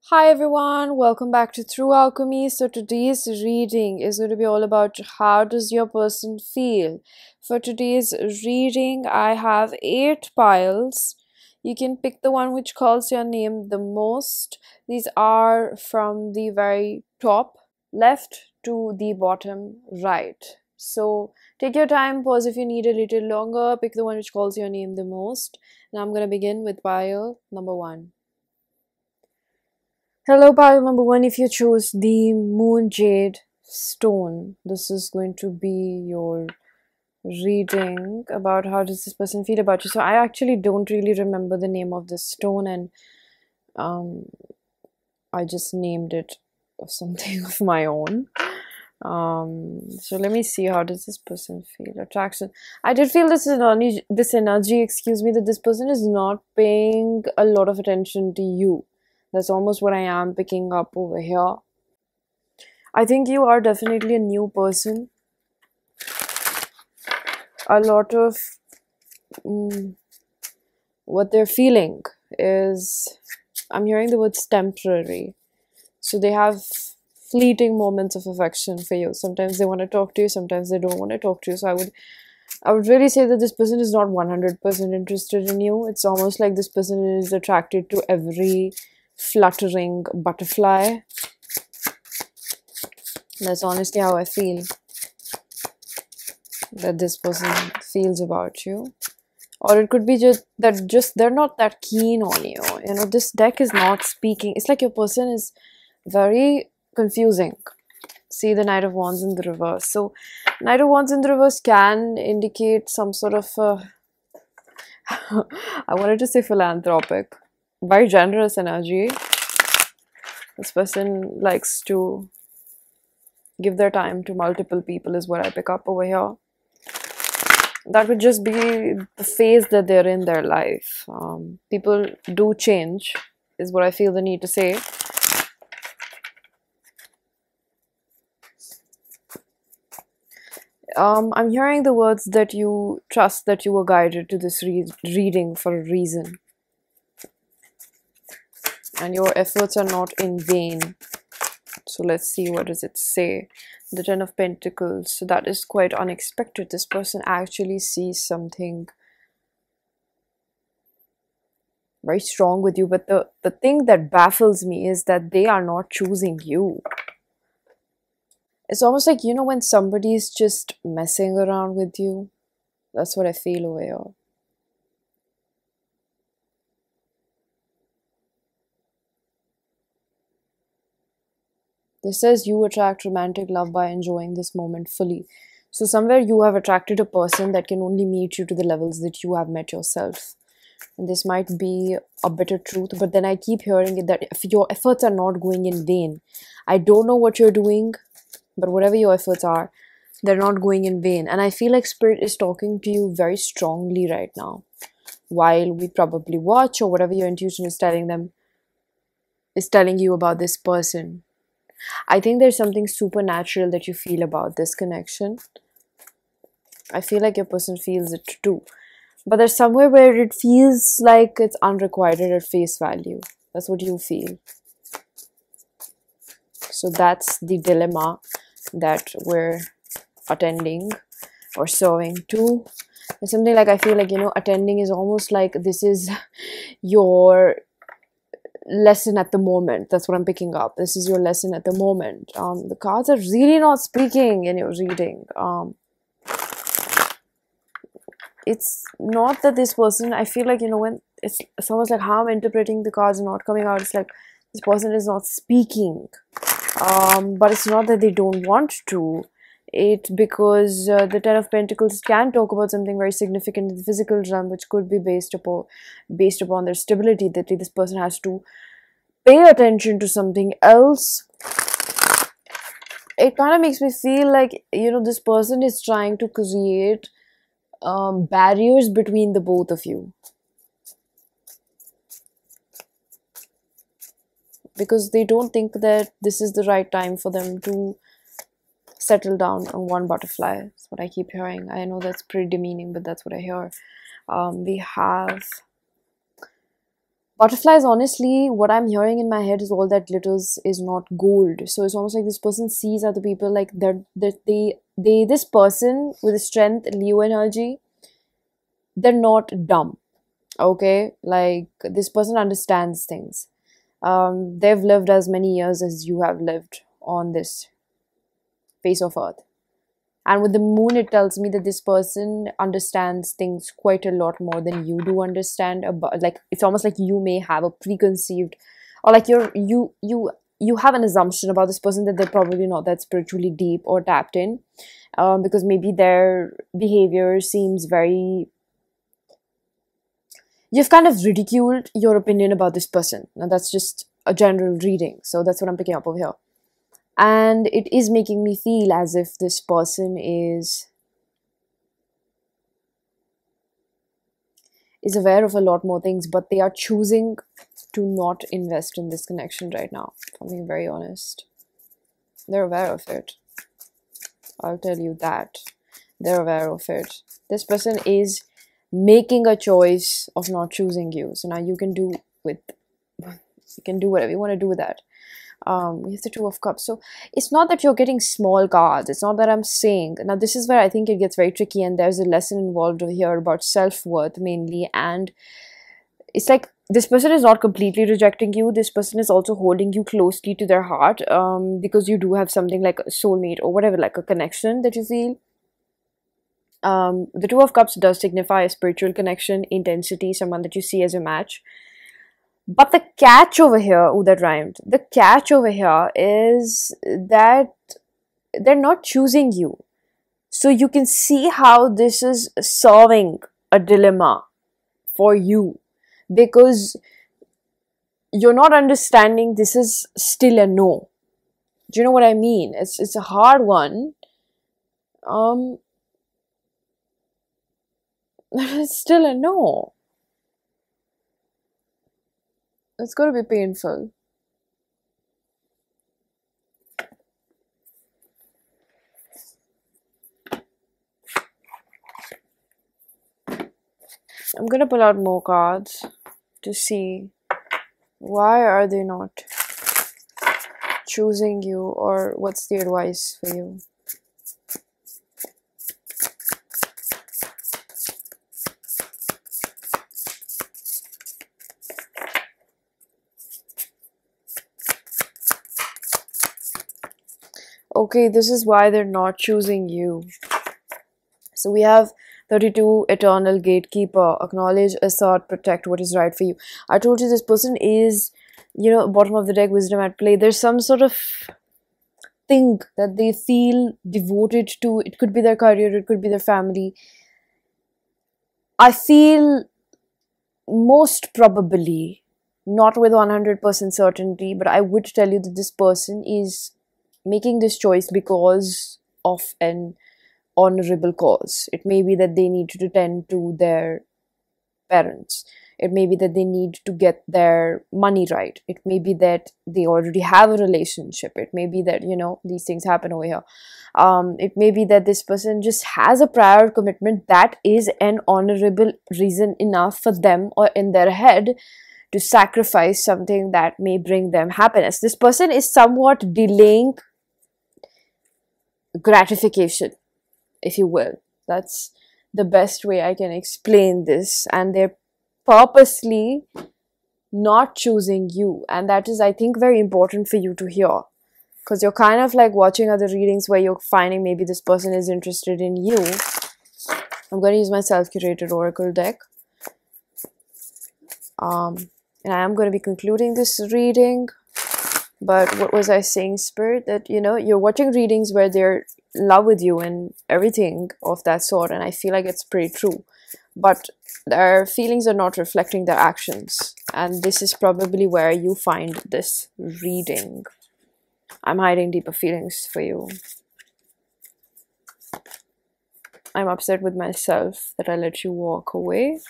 Hi everyone, welcome back to Through Alchemy. So today's reading is going to be all about how does your person feel. For today's reading, I have 8 piles. You can pick the one which calls your name the most. These are from the very top left to the bottom right. So take your time, pause if you need a little longer, pick the one which calls your name the most. Now I'm going to begin with pile number 1. Hello, pile number 1. If you choose the Moon Jade stone, this is going to be your reading about how does this person feel about you. So I actually don't really remember the name of this stone, and um, I just named it of something of my own. So let me see, how does this person feel? Attraction. I did feel this energy, excuse me, that this person is not paying a lot of attention to you. That's almost what I am picking up over here. I think you are definitely a new person. A lot of what they're feeling is, I'm hearing the words temporary. So they have fleeting moments of affection for you. Sometimes they want to talk to you, sometimes they don't want to talk to you. So I would really say that this person is not 100% interested in you. It's almost like this person is attracted to every fluttering butterfly. That's honestly how I feel that this person feels about you. Or it could be just that they're not that keen on you. You know, this deck is not speaking. It's like your person is very confusing. See the Knight of Wands in the reverse. So Knight of Wands in the reverse can indicate some sort of I wanted to say philanthropic, very generous energy. This person likes to give their time to multiple people is what I pick up over here. That would just be the phase that they're in their life. People do change is what I feel the need to say. I'm hearing the words that you trust that you were guided to this reading for a reason. And your efforts are not in vain. So let's see, what does it say? The Ten of Pentacles. So that is quite unexpected. This person actually sees something very strong with you. But the thing that baffles me is that they are not choosing you. It's almost like, you know, when somebody's just messing around with you. That's what I feel over here. This says you attract romantic love by enjoying this moment fully. So somewhere you have attracted a person that can only meet you to the levels that you have met yourself. And this might be a bitter truth, but then I keep hearing it that if your efforts are not going in vain. I don't know what you're doing, but whatever your efforts are, they're not going in vain. And I feel like Spirit is talking to you very strongly right now. While we probably watch, or whatever your intuition is telling them, is telling you about this person. I think there's something supernatural that you feel about this connection. I feel like your person feels it too. But there's somewhere where it feels like it's unrequited at face value. That's what you feel. So that's the dilemma that we're attending or serving to. There's something like, I feel like, you know, attending is almost like this is your lesson at the moment. That's what I'm picking up. This is your lesson at the moment. The cards are really not speaking in your reading. It's not that this person, I feel like, you know, when it's almost like how I'm interpreting the cards are not coming out. It's like this person is not speaking. But it's not that they don't want to. It's because the Ten of Pentacles can talk about something very significant in the physical realm, which could be based upon their stability, that this person has to pay attention to something else. It kind of makes me feel like, you know, this person is trying to create barriers between the both of you. Because they don't think that this is the right time for them to settle down on one butterfly. That's what I keep hearing. I know that's pretty demeaning, but that's what I hear. We have Butterflies, honestly, what I'm hearing in my head is all that glitters is not gold. So it's almost like this person sees other people like this person with the strength, Leo energy, they're not dumb. Okay, like this person understands things. They've lived as many years as you have lived on this face of earth. And with the moon, it tells me that this person understands things quite a lot more than you do understand. About, like, it's almost like you may have a preconceived, or like you have an assumption about this person that they're probably not that spiritually deep or tapped in, because maybe their behavior seems very. You've kind of ridiculed your opinion about this person. Now that's just a general reading, so that's what I'm picking up over here. And it is making me feel as if this person is aware of a lot more things, but they are choosing to not invest in this connection right now. If I'm being very honest. They're aware of it. I'll tell you that. They're aware of it. This person is making a choice of not choosing you. So now you can do whatever you want to do with that. We have the Two of Cups. So it's not that you're getting small cards. It's not that I'm saying. Now this is where I think it gets very tricky, and there's a lesson involved over here about self-worth mainly. And it's like this person is not completely rejecting you. This person is also holding you closely to their heart, because you do have something like a soulmate or whatever, like a connection that you feel. The Two of Cups does signify a spiritual connection, intensity, someone that you see as a match. But the catch over here, oh, that rhymed. The catch over here is that they're not choosing you. So you can see how this is solving a dilemma for you. Because you're not understanding this is still a no. Do you know what I mean? It's a hard one. It's still a no. It's going to be painful. I'm going to pull out more cards to see why are they not choosing you, or what's the advice for you. Okay, this is why they're not choosing you. So we have 32, Eternal Gatekeeper. Acknowledge, assert, protect what is right for you. I told you this person is, bottom of the deck, wisdom at play. There's some sort of thing that they feel devoted to. It could be their career, it could be their family. I feel most probably, not with 100% certainty, but I would tell you that this person is making this choice because of an honorable cause. It may be that they need to tend to their parents. It may be that they need to get their money right. It may be that they already have a relationship. It may be that, these things happen over here. It may be that this person just has a prior commitment that is an honorable reason enough for them, or in their head, to sacrifice something that may bring them happiness. This person is somewhat delaying gratification, if you will. That's the best way I can explain this. And they're purposely not choosing you. And that is, I think, very important for you to hear. Because you're kind of like watching other readings where you're finding maybe this person is interested in you. I'm going to use my self-curated oracle deck. And I am going to be concluding this reading. But what was I saying, Spirit? That, you're watching readings where they're in love with you and everything of that sort. And I feel like it's pretty true. But their feelings are not reflecting their actions. And this is probably where you find this reading. I'm hiding deeper feelings for you. I'm upset with myself that I let you walk away.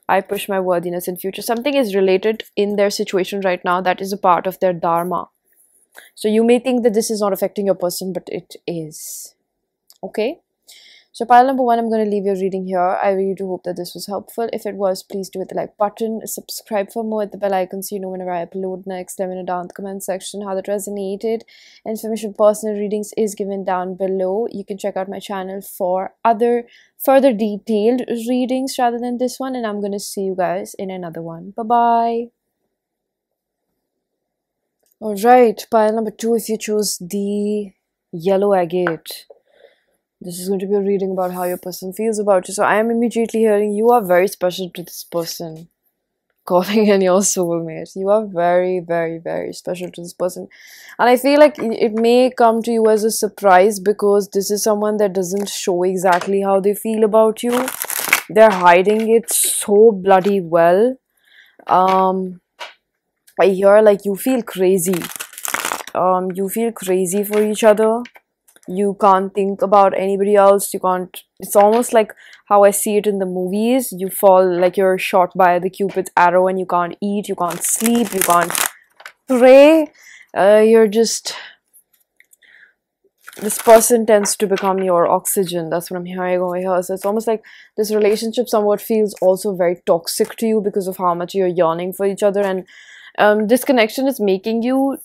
I push my worthiness in future. Something is related in their situation right now that is a part of their dharma. So you may think that this is not affecting your person, but it is. Okay? So pile number one, I'm going to leave your reading here. I really do hope that this was helpful. If it was, please do hit the like button, subscribe for more, hit the bell icon so you know whenever I upload next. Let me know down in the comment section how that resonated. Information for personal readings is given down below. You can check out my channel for other further detailed readings rather than this one, and I'm going to see you guys in another one. Bye bye. Alright, pile number two, if you chose the yellow agate, this is going to be a reading about how your person feels about you. So I am immediately hearing you are very special to this person. Calling in your soulmate. You are very, very, very special to this person. And I feel like it may come to you as a surprise because this is someone that doesn't show exactly how they feel about you. They're hiding it so bloody well. I hear like you feel crazy. You feel crazy for each other. You can't think about anybody else. You can't. It's almost like how I see it in the movies. You fall like you're shot by the Cupid's arrow and you can't eat, you can't sleep, you can't pray. You're just. This person tends to become your oxygen. That's what I'm hearing over here. So it's almost like this relationship somewhat feels also very toxic to you because of how much you're yearning for each other. And this connection is making you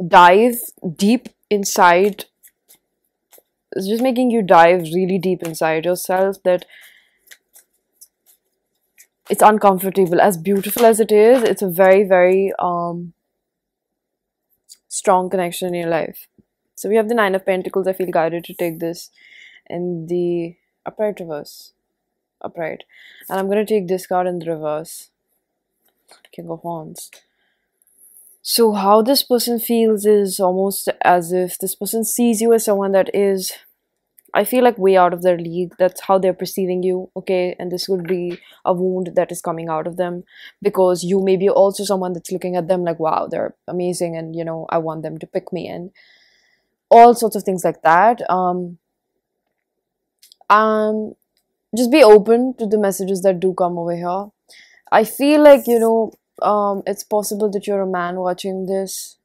dive deep inside. It's just making you dive really deep inside yourself, that it's uncomfortable. As beautiful as it is, it's a very, very strong connection in your life. So we have the Nine of Pentacles. I feel guided to take this in the upright reverse. Upright. And I'm going to take this card in the reverse. King of Wands. So how this person feels is almost as if this person sees you as someone that is, I feel like, way out of their league. That's how they're perceiving you, okay? And this would be a wound that is coming out of them because you may be also someone that's looking at them like, wow, they're amazing and, you know, I want them to pick me, and all sorts of things like that. Just be open to the messages that do come over here. I feel like, you know, it's possible that you're a man watching this.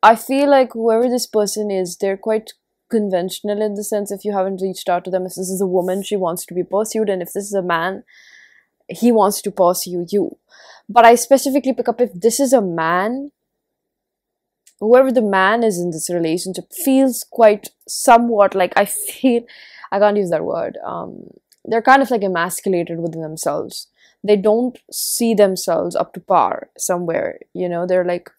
I feel like whoever this person is, they're quite conventional in the sense, if you haven't reached out to them, if this is a woman, she wants to be pursued, and if this is a man, he wants to pursue you. But I specifically pick up if this is a man, whoever the man is in this relationship feels quite somewhat like, I feel, I can't use that word, they're kind of like emasculated within themselves. They don't see themselves up to par somewhere, you know, they're like,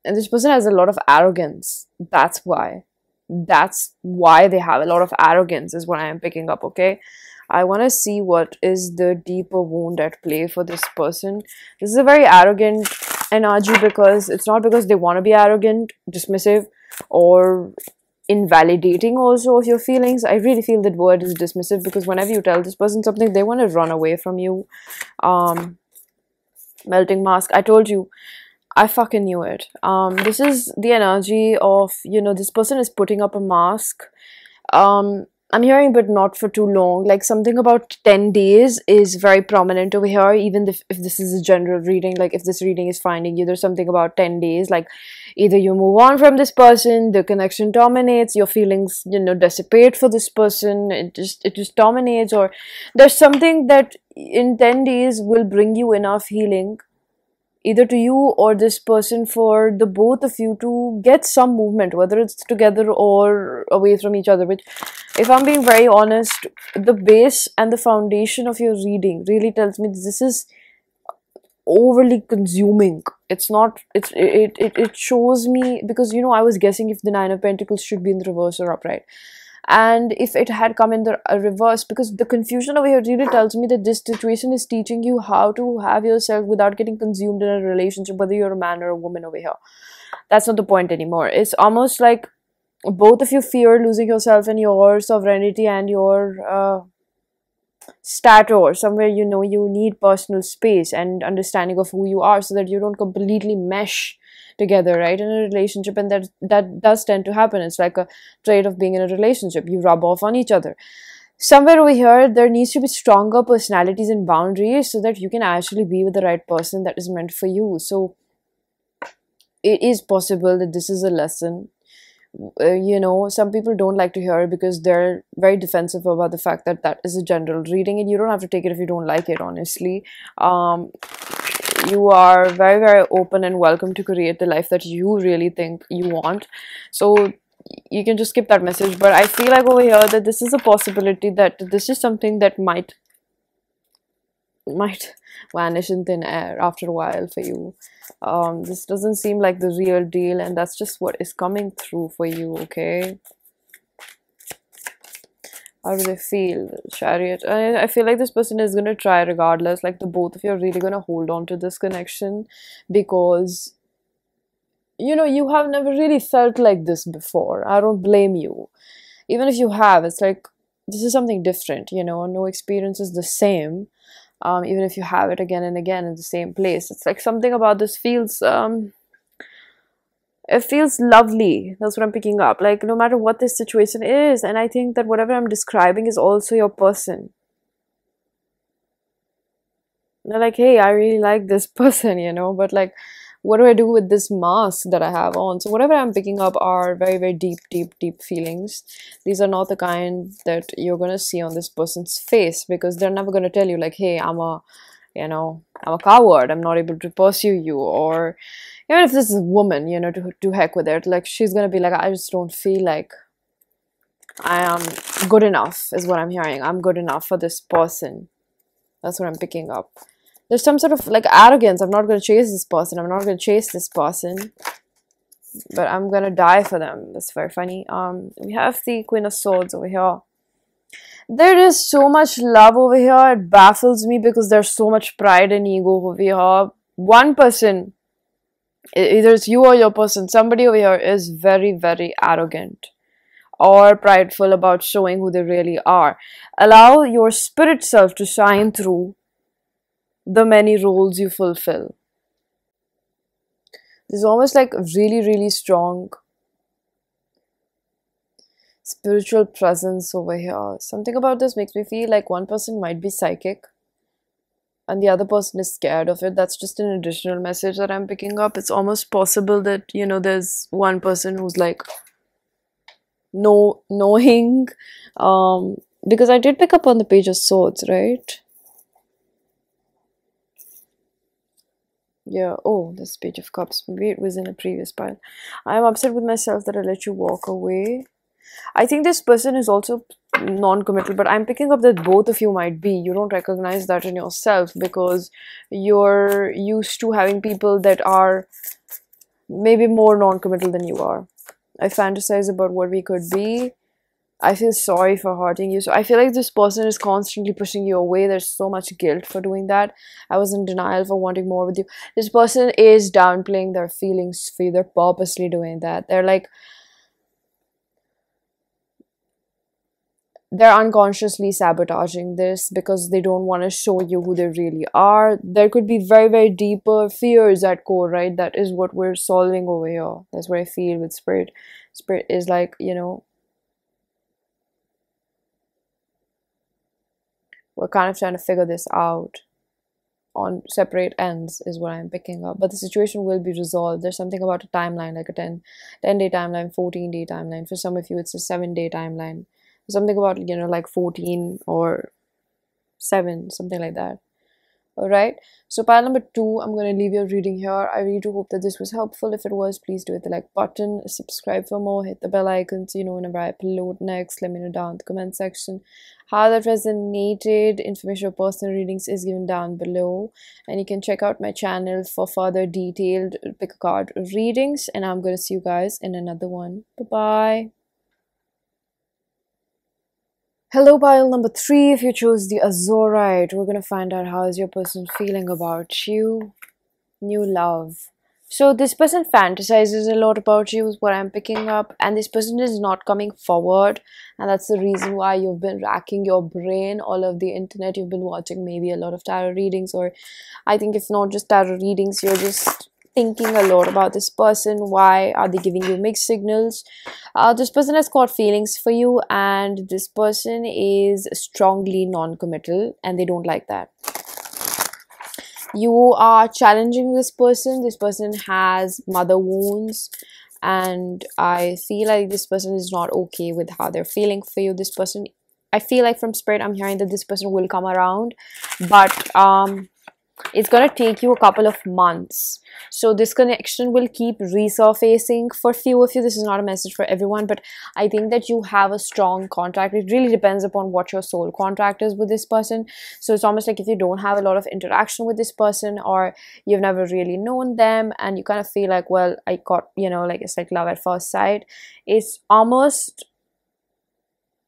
and this person has a lot of arrogance. That's why they have a lot of arrogance is what I am picking up, okay? I want to see what is the deeper wound at play for this person. This is a very arrogant energy because it's not because they want to be arrogant, dismissive, or invalidating also of your feelings. I really feel that word is dismissive because whenever you tell this person something, they want to run away from you. Melting mask. I told you. I fucking knew it. This is the energy of, you know, this person is putting up a mask. I'm hearing, but not for too long. Like something about 10 days is very prominent over here. Even if this is a general reading, like if this reading is finding you, there's something about 10 days. Like either you move on from this person, the connection dominates, your feelings, you know, dissipate for this person. It just dominates, or there's something that in 10 days will bring you enough healing, either to you or this person, for the both of you to get some movement, whether it's together or away from each other. Which, if I'm being very honest, the base and the foundation of your reading really tells me this is overly consuming. It's not, it shows me, because, you know, I was guessing if the Nine of Pentacles should be in the reverse or upright. And if it had come in the reverse, because the confusion over here really tells me that this situation is teaching you how to have yourself without getting consumed in a relationship, whether you're a man or a woman over here. That's not the point anymore. It's almost like both of you fear losing yourself and your sovereignty and your stature. Somewhere, you know, you need personal space and understanding of who you are so that you don't completely mesh together, right, in a relationship. And that does tend to happen. It's like a trait of being in a relationship. You rub off on each other. Somewhere over here, there needs to be stronger personalities and boundaries so that you can actually be with the right person that is meant for you. So it is possible that this is a lesson You know, some people don't like to hear it because they're very defensive about the fact that that is a general reading, and you don't have to take it if you don't like it, honestly. um you are very, very open and welcome to create the life that you really think you want. So you can just skip that message. But I feel like over here that this is a possibility, that this is something that might vanish in thin air after a while for you. This doesn't seem like the real deal, and that's just what is coming through for you. Okay, how do they feel? Chariot. I feel like this person is going to try regardless. Like the both of you are really going to hold on to this connection, because you know, you have never really felt like this before. I don't blame you. Even if you have, it's like this is something different, you know. No experience is the same. Even if you have it again and again in the same place, it's like something about this feels it feels lovely. That's what I'm picking up. Like no matter what this situation is, and I think that whatever I'm describing is also your person. They're like, hey, I really like this person, you know, but like, what do I do with this mask that I have on? So whatever I'm picking up are very, very deep, deep, deep feelings. These are not the kind that you're gonna see on this person's face, because they're never gonna tell you like, hey, I'm a coward, I'm not able to pursue you. Or even if this is a woman, you know, to heck with it, like she's gonna be like, I just don't feel like I am good enough, is what I'm hearing. I'm good enough for this person. That's what I'm picking up. There's some sort of like arrogance. I'm not going to chase this person. I'm not going to chase this person, but I'm going to die for them. That's very funny. We have the Queen of Swords over here. There is so much love over here. It baffles me because there's so much pride and ego over here. One person, either it's you or your person, somebody over here is very, very arrogant or prideful about showing who they really are. Allow your spirit self to shine through the many roles you fulfill. There's almost like a really, really strong spiritual presence over here. Something about this makes me feel like one person might be psychic and the other person is scared of it. That's just an additional message that I'm picking up. It's almost possible that, you know, there's one person who's like knowing, because I did pick up on the Page of Swords, right? Yeah, oh, this Page of Cups. Maybe it was in a previous pile. I am upset with myself that I let you walk away. I think this person is also non-committal, but I'm picking up that both of you might be. You don't recognize that in yourself because you're used to having people that are maybe more non-committal than you are. I fantasize about what we could be. I feel sorry for hurting you. So I feel like this person is constantly pushing you away. There's so much guilt for doing that. I was in denial for wanting more with you. This person is downplaying their feelings for you. They're purposely doing that. They're unconsciously sabotaging this because they don't want to show you who they really are. There could be very, very deeper fears at core, right? That is what we're solving over here. That's what I feel with Spirit. Spirit is like, you know, we're kind of trying to figure this out on separate ends is what I'm picking up. But the situation will be resolved. There's something about a timeline, like a 10-day timeline, 14-day timeline. For some of you, it's a 7-day timeline. Something about, you know, like 14 or 7, something like that. Alright, so pile number 2, I'm going to leave your reading here. I really do hope that this was helpful. If it was, please do hit the like button, subscribe for more, hit the bell icon so you know whenever I upload next. Let me know down in the comment section how that resonated. Information of personal readings is given down below, and you can check out my channel for further detailed pick a card readings, and I'm going to see you guys in another one. Bye-bye. Hello, pile number 3. If you chose the Azurite, we're going to find out how is your person feeling about you. New love. So this person fantasizes a lot about you is what I'm picking up, and this person is not coming forward, and that's the reason why you've been racking your brain all of the internet. You've been watching maybe a lot of tarot readings, or I think if not just tarot readings, you're just thinking a lot about this person. Why are they giving you mixed signals? This person has caught feelings for you, and this person is strongly non-committal, and they don't like that. You are challenging this person. This person has mother wounds. and I feel like this person is not okay with how they're feeling for you. This person, I feel like from spirit I'm hearing that this person will come around, but it's gonna take you a couple of months. So this connection will keep resurfacing for few of you. This is not a message for everyone, but I think that you have a strong contract. It really depends upon what your soul contract is with this person. So it's almost like if you don't have a lot of interaction with this person, or you've never really known them, and you kind of feel like, well, I got, you know, like it's like love at first sight. It's almost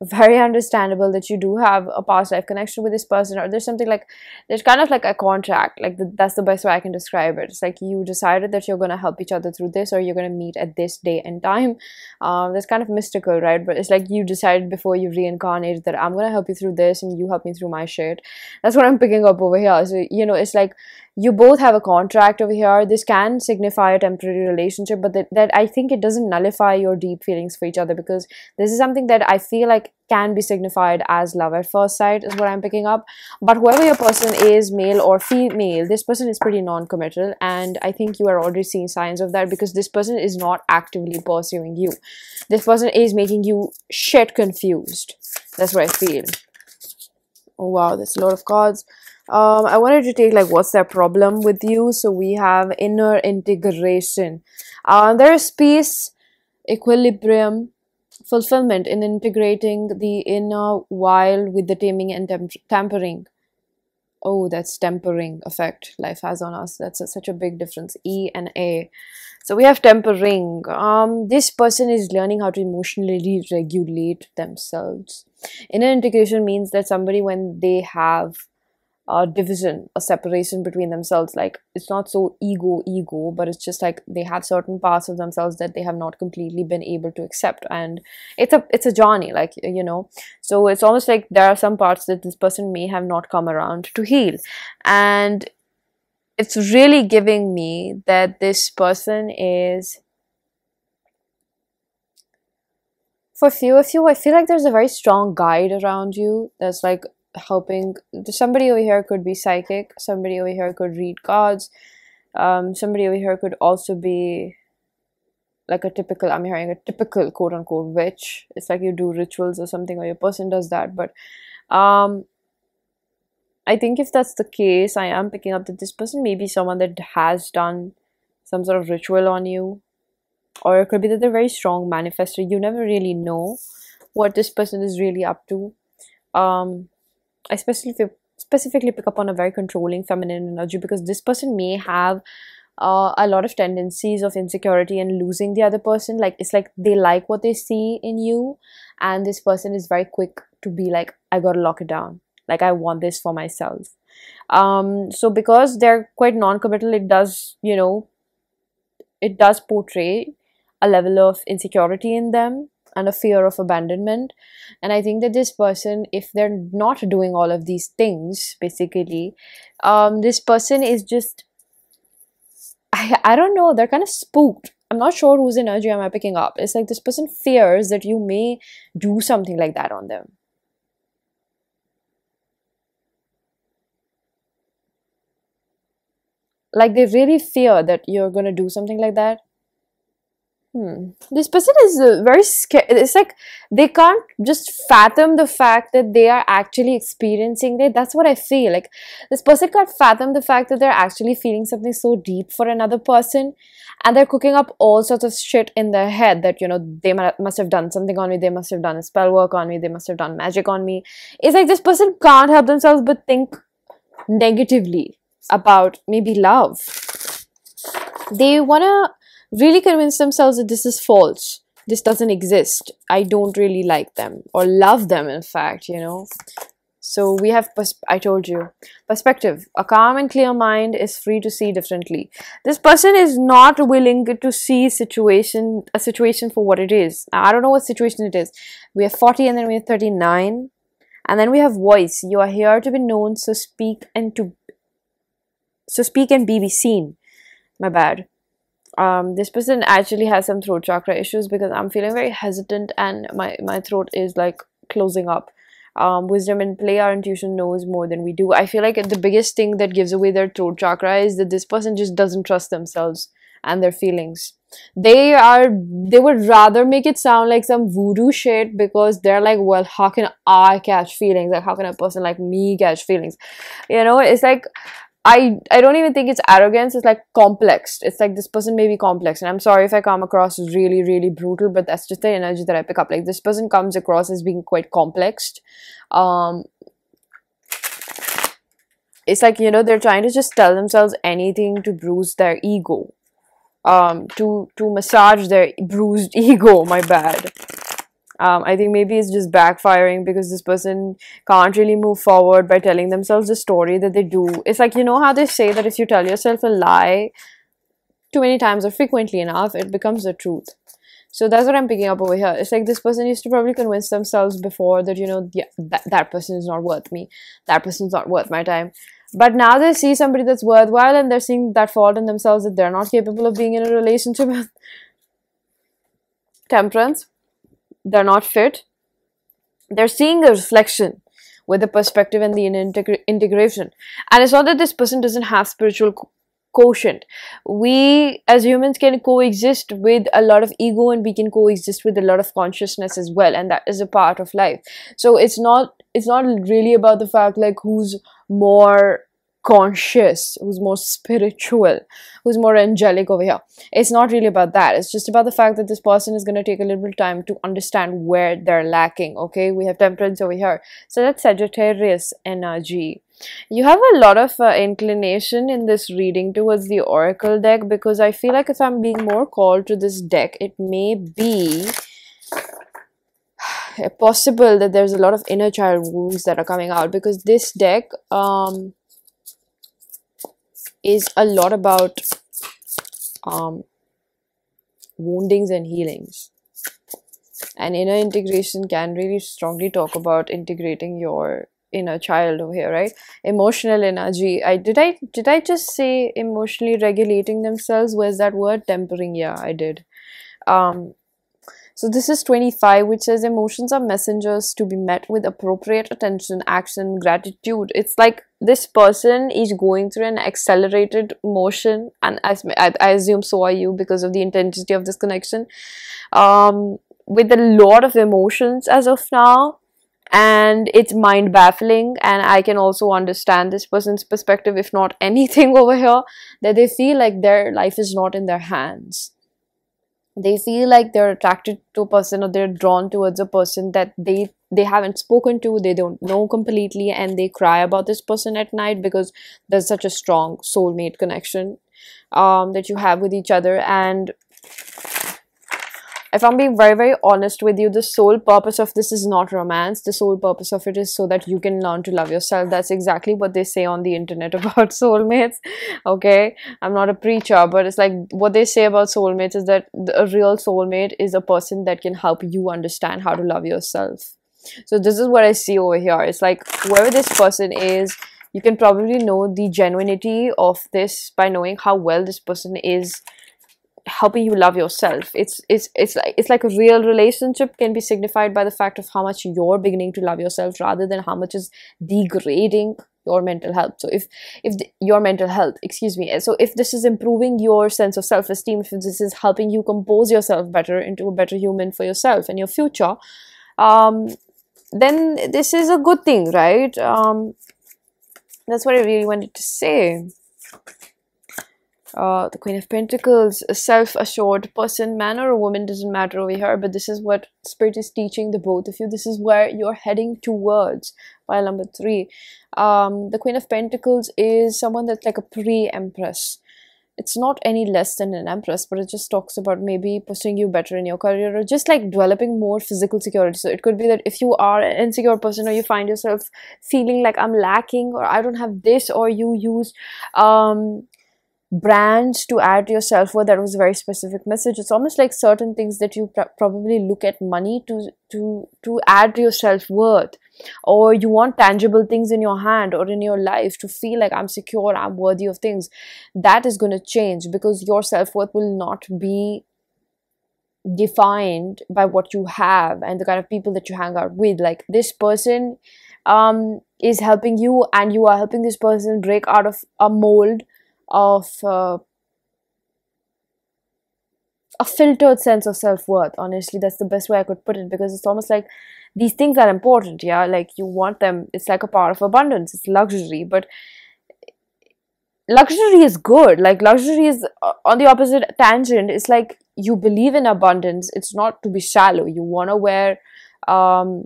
very understandable that you do have a past life connection with this person, or there's something like, there's kind of like a contract, like that's the best way I can describe it. It's like you decided that you're going to help each other through this, or you're going to meet at this day and time. That's kind of mystical, right? But it's like you decided before you reincarnated that I'm going to help you through this and you help me through my shit. That's what I'm picking up over here. So, you know, it's like you both have a contract over here. This can signify a temporary relationship, but that I think it doesn't nullify your deep feelings for each other, because this is something that I feel like can be signified as love at first sight, is what I'm picking up. But whoever your person is, male or female, this person is pretty non-committal, and I think you are already seeing signs of that, because this person is not actively pursuing you. This person is making you shit confused. That's what I feel. Oh wow, there's a lot of cards. I wanted to take like what's their problem with you. So we have inner integration. There is peace, equilibrium, fulfillment in integrating the inner wild with the taming and tempering. Oh, that's tempering effect life has on us. That's such a big difference. E and A. So we have tempering. This person is learning how to emotionally regulate themselves. Inner integration means that somebody, when they have a division, a separation between themselves, like it's not so ego, but it's just like they have certain parts of themselves that they have not completely been able to accept, and it's a journey, like, you know. So it's almost like there are some parts that this person may have not come around to heal, and it's really giving me that this person is, for few of you, I feel like there's a very strong guide around you that's like helping. Somebody over here could be psychic, somebody over here could read cards, somebody over here could also be like a typical, I'm hearing a typical quote-unquote witch. It's like you do rituals or something, or your person does that. But I think if that's the case, I am picking up that this person may be someone that has done some sort of ritual on you, or it could be that they're very strong manifester. You never really know what this person is really up to. I specifically pick up on a very controlling feminine energy, because this person may have a lot of tendencies of insecurity and losing the other person. Like it's like they like what they see in you, and this person is very quick to be like, I gotta lock it down, like I want this for myself. So because they're quite non-committal, it does, you know, it does portray a level of insecurity in them and a fear of abandonment. And I think that this person, if they're not doing all of these things, basically, this person is just, I don't know, they're kind of spooked. I'm not sure whose energy am I picking up. It's like this person fears that you may do something like that on them. Like they really fear that you're gonna do something like that. This person is very scared. It's like they can't just fathom the fact that they are actually experiencing it. That's what I feel. Like this person can't fathom the fact that they're actually feeling something so deep for another person, and they're cooking up all sorts of shit in their head that, you know, they must have done something on me, they must have done a spell work on me, they must have done magic on me. It's like this person can't help themselves but think negatively about maybe love. They want to really convince themselves that this is false, this doesn't exist, I don't really like them or love them, in fact, you know. So we have, I told you, perspective. A calm and clear mind is free to see differently. This person is not willing to see a situation for what it is. Now, I don't know what situation it is. We have 40 and then we have 39. And then we have voice. You are here to be known, so speak and be seen. My bad. This person actually has some throat chakra issues, because I'm feeling very hesitant and my throat is like closing up. Wisdom and play, our intuition knows more than we do. I feel like the biggest thing that gives away their throat chakra is that this person just doesn't trust themselves and their feelings. They would rather make it sound like some voodoo shit, because they're like, well, how can I catch feelings? Like, how can a person like me catch feelings? You know, it's like, I don't even think it's arrogance. It's like complex. It's like this person may be complex, and I'm sorry if I come across as really, really brutal, but that's just the energy that I pick up. Like, this person comes across as being quite complex. It's like, you know, they're trying to just tell themselves anything to bruise their ego, to massage their bruised ego. My bad. I think maybe it's just backfiring, because this person can't really move forward by telling themselves the story that they do. It's like, you know how they say that if you tell yourself a lie too many times or frequently enough, it becomes the truth. So that's what I'm picking up over here. It's like this person used to probably convince themselves before that, you know, yeah, that person is not worth me. That person's not worth my time. But now they see somebody that's worthwhile, and they're seeing that fault in themselves, that they're not capable of being in a relationship with. Temperance. They're not fit. They're seeing a reflection with the perspective and the integration. And it's not that this person doesn't have spiritual quotient. We as humans can coexist with a lot of ego, and we can coexist with a lot of consciousness as well, and that is a part of life. So it's not really about the fact like who's more conscious, who's more spiritual, who's more angelic over here. It's not really about that. It's just about the fact that this person is going to take a little bit of time to understand where they're lacking. Okay, we have temperance over here, so that's Sagittarius energy. You have a lot of inclination in this reading towards the oracle deck, because I feel like if I'm being more called to this deck, it may be possible that there's a lot of inner child wounds that are coming out, because this deck is a lot about woundings and healings. And inner integration can really strongly talk about integrating your inner child over here, right? Emotional energy. Did I just say emotionally regulating themselves? Where's that word? Tempering. Yeah, I did. So this is 25, which says emotions are messengers to be met with appropriate attention, action, gratitude. It's like this person is going through an accelerated motion, and I assume so are you, because of the intensity of this connection, with a lot of emotions as of now. And it's mind baffling, and I can also understand this person's perspective, if not anything over here, that they feel like their life is not in their hands. They feel like they're attracted to a person, or they're drawn towards a person that they haven't spoken to, they don't know completely, and they cry about this person at night, because there's such a strong soulmate connection that you have with each other. And if I'm being very, very honest with you, the sole purpose of this is not romance. The sole purpose of it is so that you can learn to love yourself. That's exactly what they say on the internet about soulmates. Okay, I'm not a preacher, but it's like what they say about soulmates is that a real soulmate is a person that can help you understand how to love yourself. So this is what I see over here. It's like whoever this person is, you can probably know the genuinity of this by knowing how well this person is helping you love yourself. It's like a real relationship can be signified by the fact of how much you're beginning to love yourself, rather than how much is degrading your mental health. So your mental health, excuse me. So if this is improving your sense of self-esteem, if this is helping you compose yourself better into a better human for yourself and your future, then this is a good thing, right? That's what I really wanted to say. The Queen of Pentacles, a self-assured person, man or a woman, doesn't matter over here, but this is what Spirit is teaching the both of you. This is where you're heading towards. Pile number 3. The Queen of Pentacles is someone that's like a pre-empress. It's not any less than an empress, but it just talks about maybe pursuing you better in your career, or just like developing more physical security. So it could be that if you are an insecure person, or you find yourself feeling like I'm lacking, or I don't have this, or you use brands to add to your self-worth. That was a very specific message. It's almost like certain things that you probably look at money to add to your self-worth, or you want tangible things in your hand or in your life to feel like I'm secure, I'm worthy of things. That is going to change, because your self-worth will not be defined by what you have and the kind of people that you hang out with. Like this person is helping you, and you are helping this person break out of a mold of a filtered sense of self-worth. Honestly, that's the best way I could put it, because it's almost like these things are important, yeah, like you want them. It's like a part of abundance, it's luxury, but luxury is good. Like luxury is on the opposite tangent. It's like you believe in abundance. It's not to be shallow. You want to wear um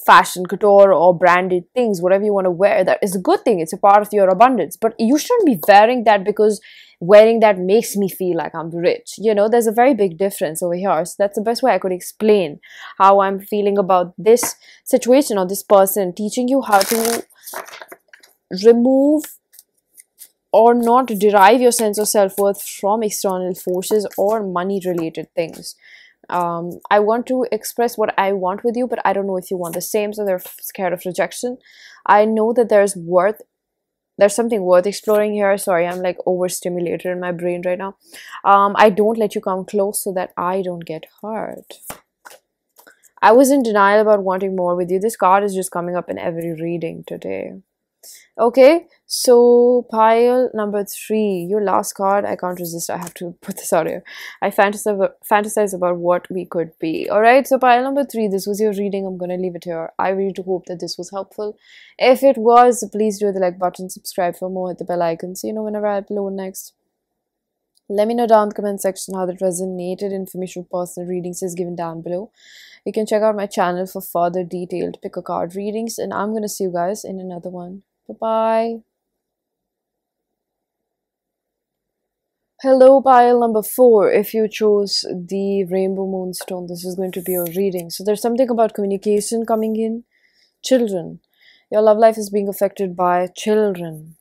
fashion couture or branded things, whatever you want to wear, that is a good thing. It's a part of your abundance, but you shouldn't be wearing that because wearing that makes me feel like I'm rich. You know, there's a very big difference over here. So that's the best way I could explain how I'm feeling about this situation or this person, teaching you how to remove or not derive your sense of self-worth from external forces or money related things. I want to express what I want with you, but I don't know if you want the same, so they're scared of rejection. I know that there's something worth exploring here. Sorry, I'm like overstimulated in my brain right now. I don't let you come close so that I don't get hurt. I was in denial about wanting more with you. This card is just coming up in every reading today. Okay, so pile number 3, your last card. I can't resist, I have to put this out here. I fantasize about what we could be. All right, so pile number 3, this was your reading. I'm gonna leave it here. I really do hope that this was helpful. If it was, please do the like button, subscribe for more, hit the bell icon so you know whenever I upload next. Let me know down in the comment section how that resonated. Information for personal readings is given down below. You can check out my channel for further detailed pick a card readings, and I'm gonna see you guys in another one. Bye-bye. Hello, pile number 4. If you chose the Rainbow Moonstone, this is going to be your reading. So there's something about communication coming in. Children. Your love life is being affected by children.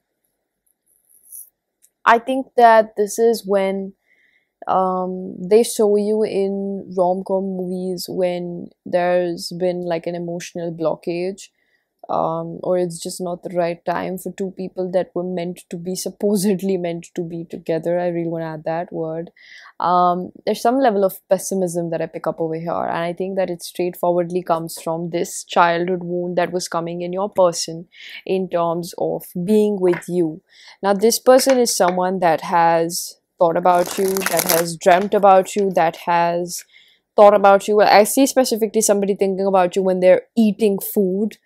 I think that this is when they show you in rom-com movies when there's been like an emotional blockage, or it's just not the right time for two people that were meant to be, supposedly meant to be together. I really want to add that word. There's some level of pessimism that I pick up over here, and I think that it straightforwardly comes from this childhood wound that was coming in your person in terms of being with you. Now, this person is someone that has thought about you, that has dreamt about you, that has thought about you. I see specifically somebody thinking about you when they're eating food.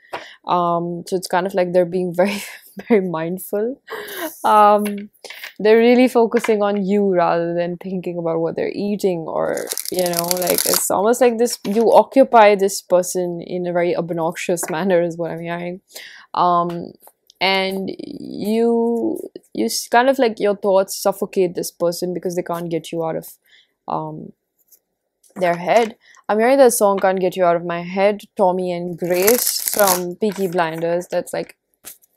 So it's kind of like they're being very very mindful. They're really focusing on you rather than thinking about what they're eating, or you know, like it's almost like this, you occupy this person in a very obnoxious manner is what I'm hearing. And you kind of like, your thoughts suffocate this person because they can't get you out of their head. I'm hearing that song Can't Get You Out of My Head, Tommy and Grace from Peaky Blinders. That's like,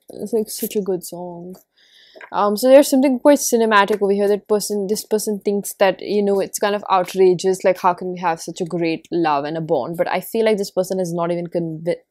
it's like such a good song. So there's something quite cinematic over here. This person thinks that, you know, it's kind of outrageous, like how can we have such a great love and a bond, but I feel like this person has not even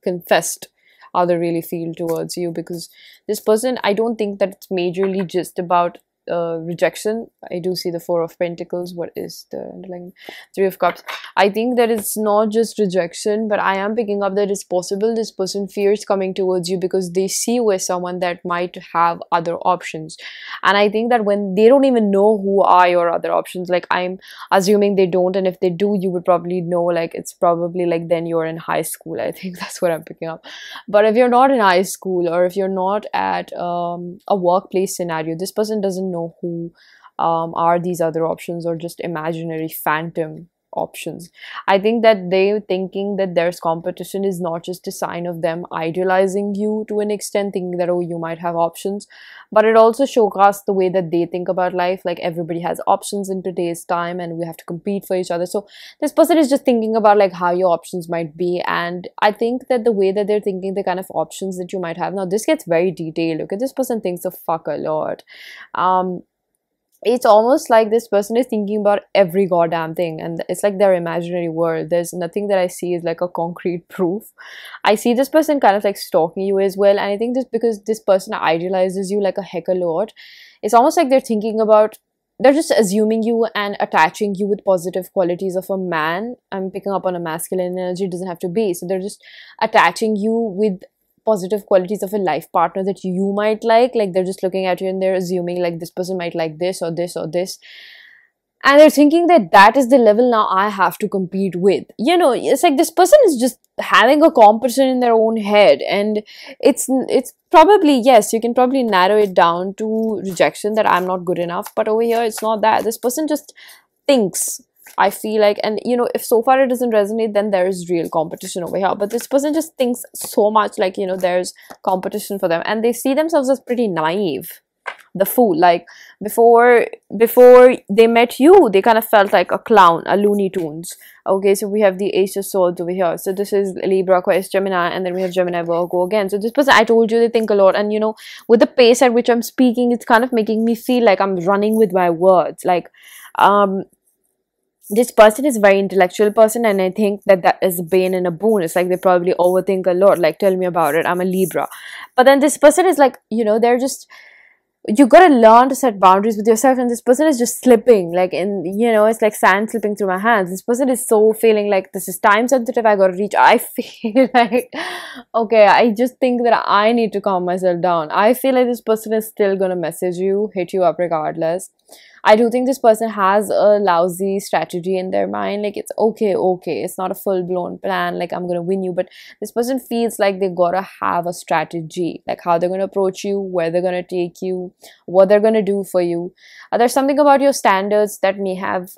confessed how they really feel towards you, because this person, I don't think that it's majorly just about rejection. I do see the 4 of Pentacles. What is the underlying 3 of Cups? I think that it's not just rejection, but I am picking up that it's possible this person fears coming towards you because they see you as someone that might have other options. And I think that when they don't even know who are your other options, like I'm assuming they don't, and if they do, you would probably know, like it's probably like then you're in high school. I think that's what I'm picking up. But if you're not in high school, or if you're not at a workplace scenario, this person doesn't know who are these other options, or just imaginary phantom options. I think that they thinking that there's competition is not just a sign of them idealizing you to an extent, thinking that, oh, you might have options, but it also showcases the way that they think about life. Like everybody has options in today's time and we have to compete for each other. So this person is just thinking about like how your options might be, and I think that the way that they're thinking, the kind of options that you might have, now this gets very detailed. Okay, this person thinks of fuck a lot. It's almost like this person is thinking about every goddamn thing, and it's like their imaginary world. There's nothing that I see is like a concrete proof. I see this person kind of like stalking you as well, and I think this because this person idealizes you like a heck a lot. It's almost like they're thinking about, they're just assuming you and attaching you with positive qualities of a man. I'm picking up on a masculine energy, it doesn't have to be. So they're just attaching you with positive qualities of a life partner that you might like they're just looking at you and they're assuming like this person might like this or this or this, and they're thinking that that is the level now I have to compete with. You know, it's like this person is just having a competition in their own head, and it's probably, yes, you can probably narrow it down to rejection, that I'm not good enough, but over here it's not that. This person just thinks, I feel like, and you know, if so far it doesn't resonate, then there is real competition over here. But this person just thinks so much like, you know, there's competition for them, and they see themselves as pretty naive. The fool, like before they met you, they kind of felt like a clown, a Looney Tunes. Okay, so we have the Ace of Swords over here. So this is Libra, Aquarius, Gemini, and then we have Gemini, Virgo again. So this person, I told you, they think a lot, and you know, with the pace at which I'm speaking, it's kind of making me feel like I'm running with my words. Like, this person is a very intellectual person, and I think that that is a bane and a boon. It's like they probably overthink a lot. Like, tell me about it, I'm a Libra. But then this person is like, you know, they're just, you gotta learn to set boundaries with yourself, and this person is just slipping, like, in, you know, it's like sand slipping through my hands. This person is so feeling like this is time sensitive, I gotta reach. I feel like, okay, I just think that I need to calm myself down. I feel like this person is still gonna message you, hit you up regardless. I do think this person has a lousy strategy in their mind. Like, it's okay, it's not a full-blown plan, like I'm gonna win you, but this person feels like they gotta have a strategy, like how they're gonna approach you, where they're gonna take you, what they're gonna do for you. There's something about your standards that may have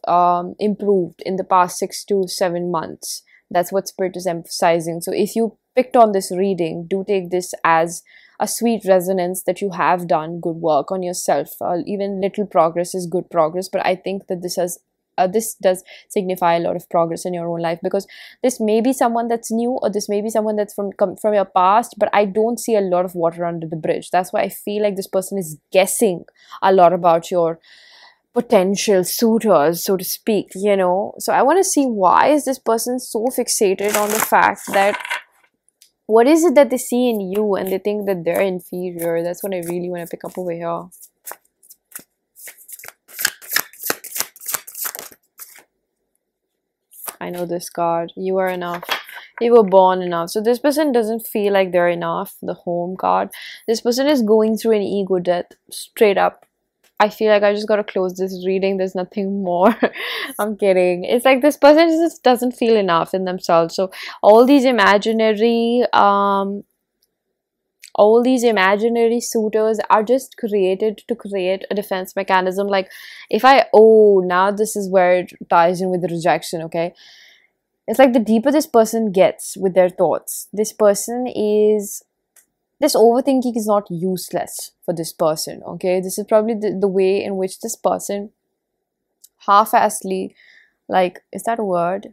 improved in the past 6 to 7 months. That's what Spirit is emphasizing. So if you picked on this reading, do take this as a sweet resonance that you have done good work on yourself. Even little progress is good progress, but I think that this does signify a lot of progress in your own life, because this may be someone that's new, or this may be someone that's from your past, but I don't see a lot of water under the bridge. That's why I feel like this person is guessing a lot about your potential suitors, so to speak, you know. So I want to see, why is this person so fixated on the fact that, what is it that they see in you and they think that they're inferior? That's what I really want to pick up over here. I know this card. You are enough. You were born enough. So this person doesn't feel like they're enough. The Home card. This person is going through an ego death. Straight up. I feel like I just gotta close this reading. There's nothing more. I'm kidding. It's like this person just doesn't feel enough in themselves. So all these imaginary suitors are just created to create a defense mechanism. Like, if now this is where it ties in with the rejection, okay? It's like the deeper this person gets with their thoughts, this overthinking is not useless for this person, okay? This is probably the way in which this person half-assedly, like, is that a word?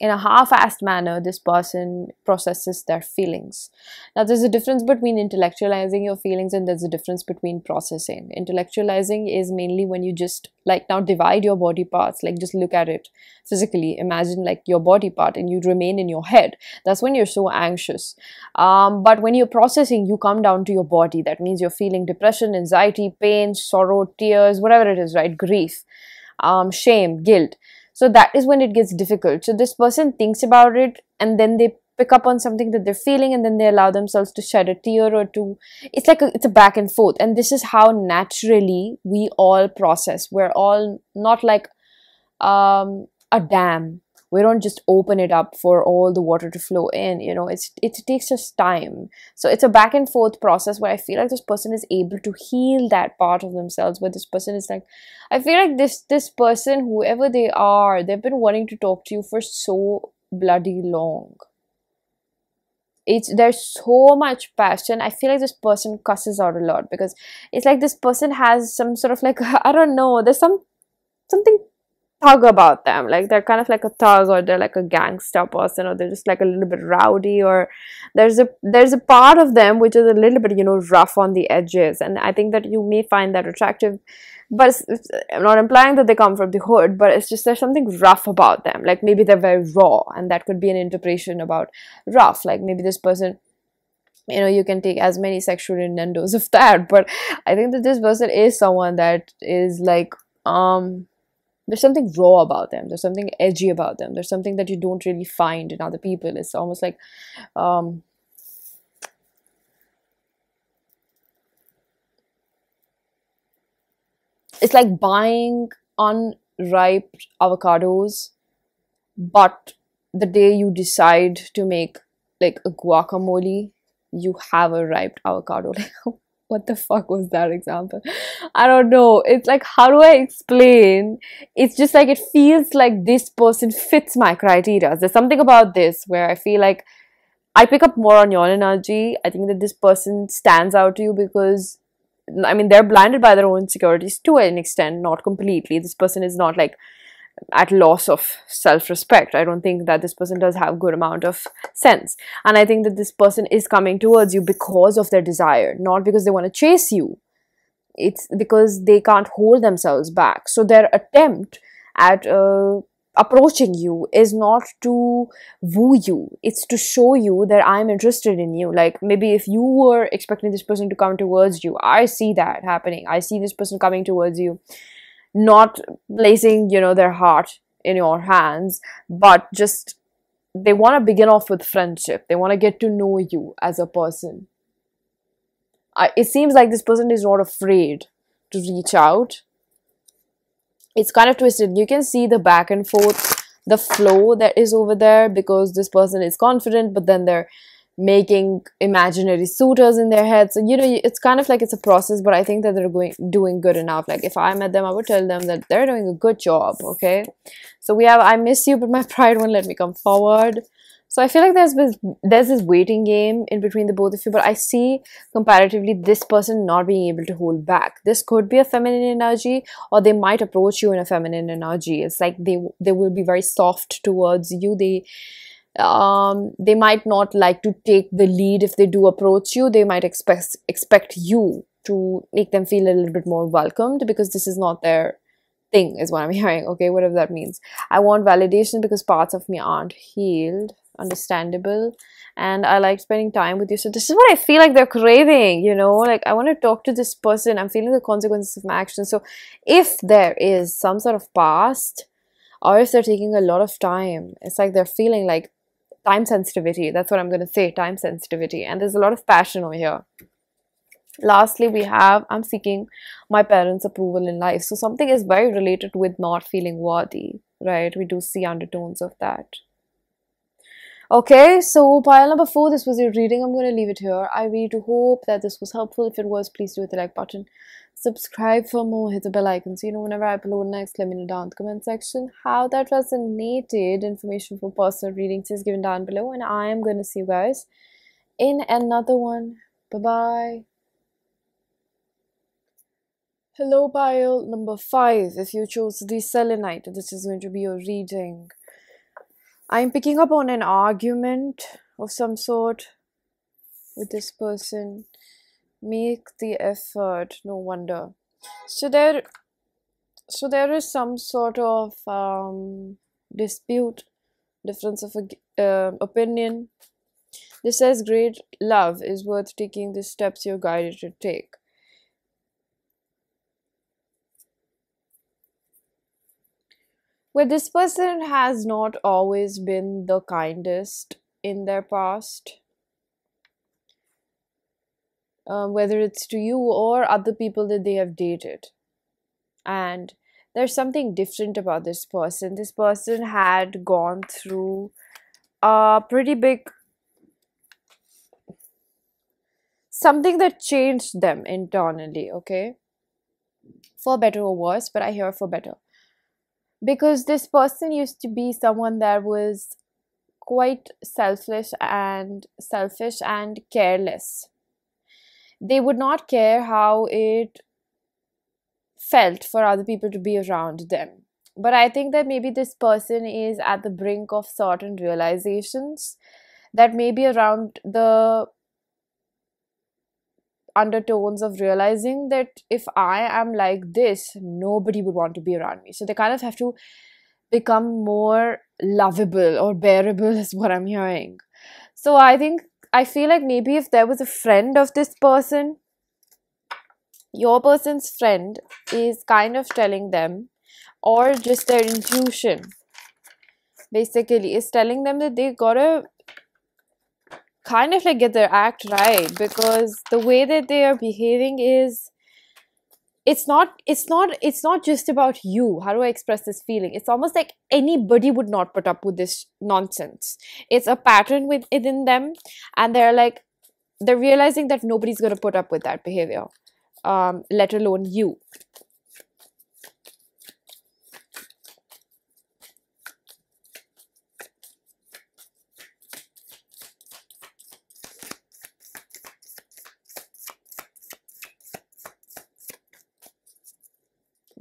In a half-assed manner, this person processes their feelings. Now, there's a difference between intellectualizing your feelings and there's a difference between processing. Intellectualizing is mainly when you just, like, now divide your body parts, like, just look at it physically. Imagine, like, your body part and you remain in your head. That's when you're so anxious. But when you're processing, you come down to your body. That means you're feeling depression, anxiety, pain, sorrow, tears, whatever it is, right? Grief, shame, guilt. So that is when it gets difficult. So this person thinks about it, and then they pick up on something that they're feeling, and then they allow themselves to shed a tear or two. It's like it's a back and forth. And this is how naturally we all process. We're all not like a dam. We don't just open it up for all the water to flow in, you know. It takes us time. So it's a back and forth process where I feel like this person is able to heal that part of themselves, where this person is like, I feel like this person, whoever they are, they've been wanting to talk to you for so bloody long. There's so much passion. I feel like this person cusses out a lot, because it's like this person has some sort of like, I don't know, there's something thug about them. Like, they're kind of like a thug, or they're like a gangster person, or they're just like a little bit rowdy, or there's a part of them which is a little bit, you know, rough on the edges. And I think that you may find that attractive, but I'm not implying that they come from the hood, but it's just there's something rough about them. Like, maybe they're very raw, and that could be an interpretation about rough. Like, maybe this person, you know, you can take as many sexual innuendos of that, but I think that this person is someone that is like, there's something raw about them. There's something edgy about them. There's something that you don't really find in other people. It's almost like, It's like buying unripe avocados, but the day you decide to make like a guacamole, you have a ripe avocado. Like, what the fuck was that example? I don't know. It's like, how do I explain? It's just like, it feels like this person fits my criteria. There's something about this where I feel like I pick up more on your energy. I think that this person stands out to you because, I mean, they're blinded by their own insecurities to an extent, not completely. This person is not like at loss of self-respect. I don't think that this person does have good amount of sense, and I think that this person is coming towards you because of their desire, not because they want to chase you. It's because they can't hold themselves back. So their attempt at approaching you is not to woo you, it's to show you that I'm interested in you. Like, maybe if you were expecting this person to come towards you, I see that happening. I see this person coming towards you, not placing, you know, their heart in your hands, but just they want to begin off with friendship. They want to get to know you as a person. It seems like this person is not afraid to reach out. It's kind of twisted. You can see the back and forth, the flow that is over there, because this person is confident, but then they're making imaginary suitors in their head. So, you know, it's kind of like it's a process, but I think that they're doing good enough. Like, if I met them, I would tell them that they're doing a good job. Okay, so we have I miss you, but my pride won't let me come forward. So I feel like there's this waiting game in between the both of you, but I see comparatively this person not being able to hold back. This could be a feminine energy, or they might approach you in a feminine energy. It's like they will be very soft towards you. They might not like to take the lead. If they do approach you, they might expect you to make them feel a little bit more welcomed, because this is not their thing, is what I'm hearing. Okay, whatever that means. I want validation because parts of me aren't healed. Understandable. And I like spending time with you. So this is what I feel like they're craving, you know, like I want to talk to this person. I'm feeling the consequences of my actions. So if there is some sort of past, or if they're taking a lot of time, it's like they're feeling like time sensitivity. That's what I'm going to say, time sensitivity. And there's a lot of passion over here. Lastly, we have, I'm seeking my parents' approval in life. So something is very related with not feeling worthy, right? We do see undertones of that. Okay, so pile number 4, this was your reading. I'm going to leave it here. I really do hope that this was helpful. If it was, please do hit the like button. Subscribe for more. Hit the bell icon so you know whenever I upload next. Let me know down in the comment section how that resonated. Information for personal readings is given down below. And I am going to see you guys in another one. Bye-bye. Hello, pile number 5. If you chose the selenite, this is going to be your reading. I'm picking up on an argument of some sort with this person. Make the effort, no wonder. So there is some sort of dispute, difference of opinion. This says great love is worth taking the steps you're guided to take. Where this person has not always been the kindest in their past, whether it's to you or other people that they have dated. And there's something different about this person. This person had gone through a pretty big, something that changed them internally, okay? For better or worse, but I hear for better. Because this person used to be someone that was quite selfish and careless. They would not care how it felt for other people to be around them. But I think that maybe this person is at the brink of certain realizations that maybe around the undertones of realizing that if I am like this, nobody would want to be around me. So they kind of have to become more lovable or bearable is what I'm hearing. So I feel like maybe if there was a friend of this person, your person's friend is kind of telling them, or just their intuition basically is telling them that they gotta kind of like get their act right, because the way that they are behaving is it's not just about you. How do I express this feeling? It's almost like anybody would not put up with this nonsense. It's a pattern within them, and they're realizing that nobody's going to put up with that behavior, let alone you.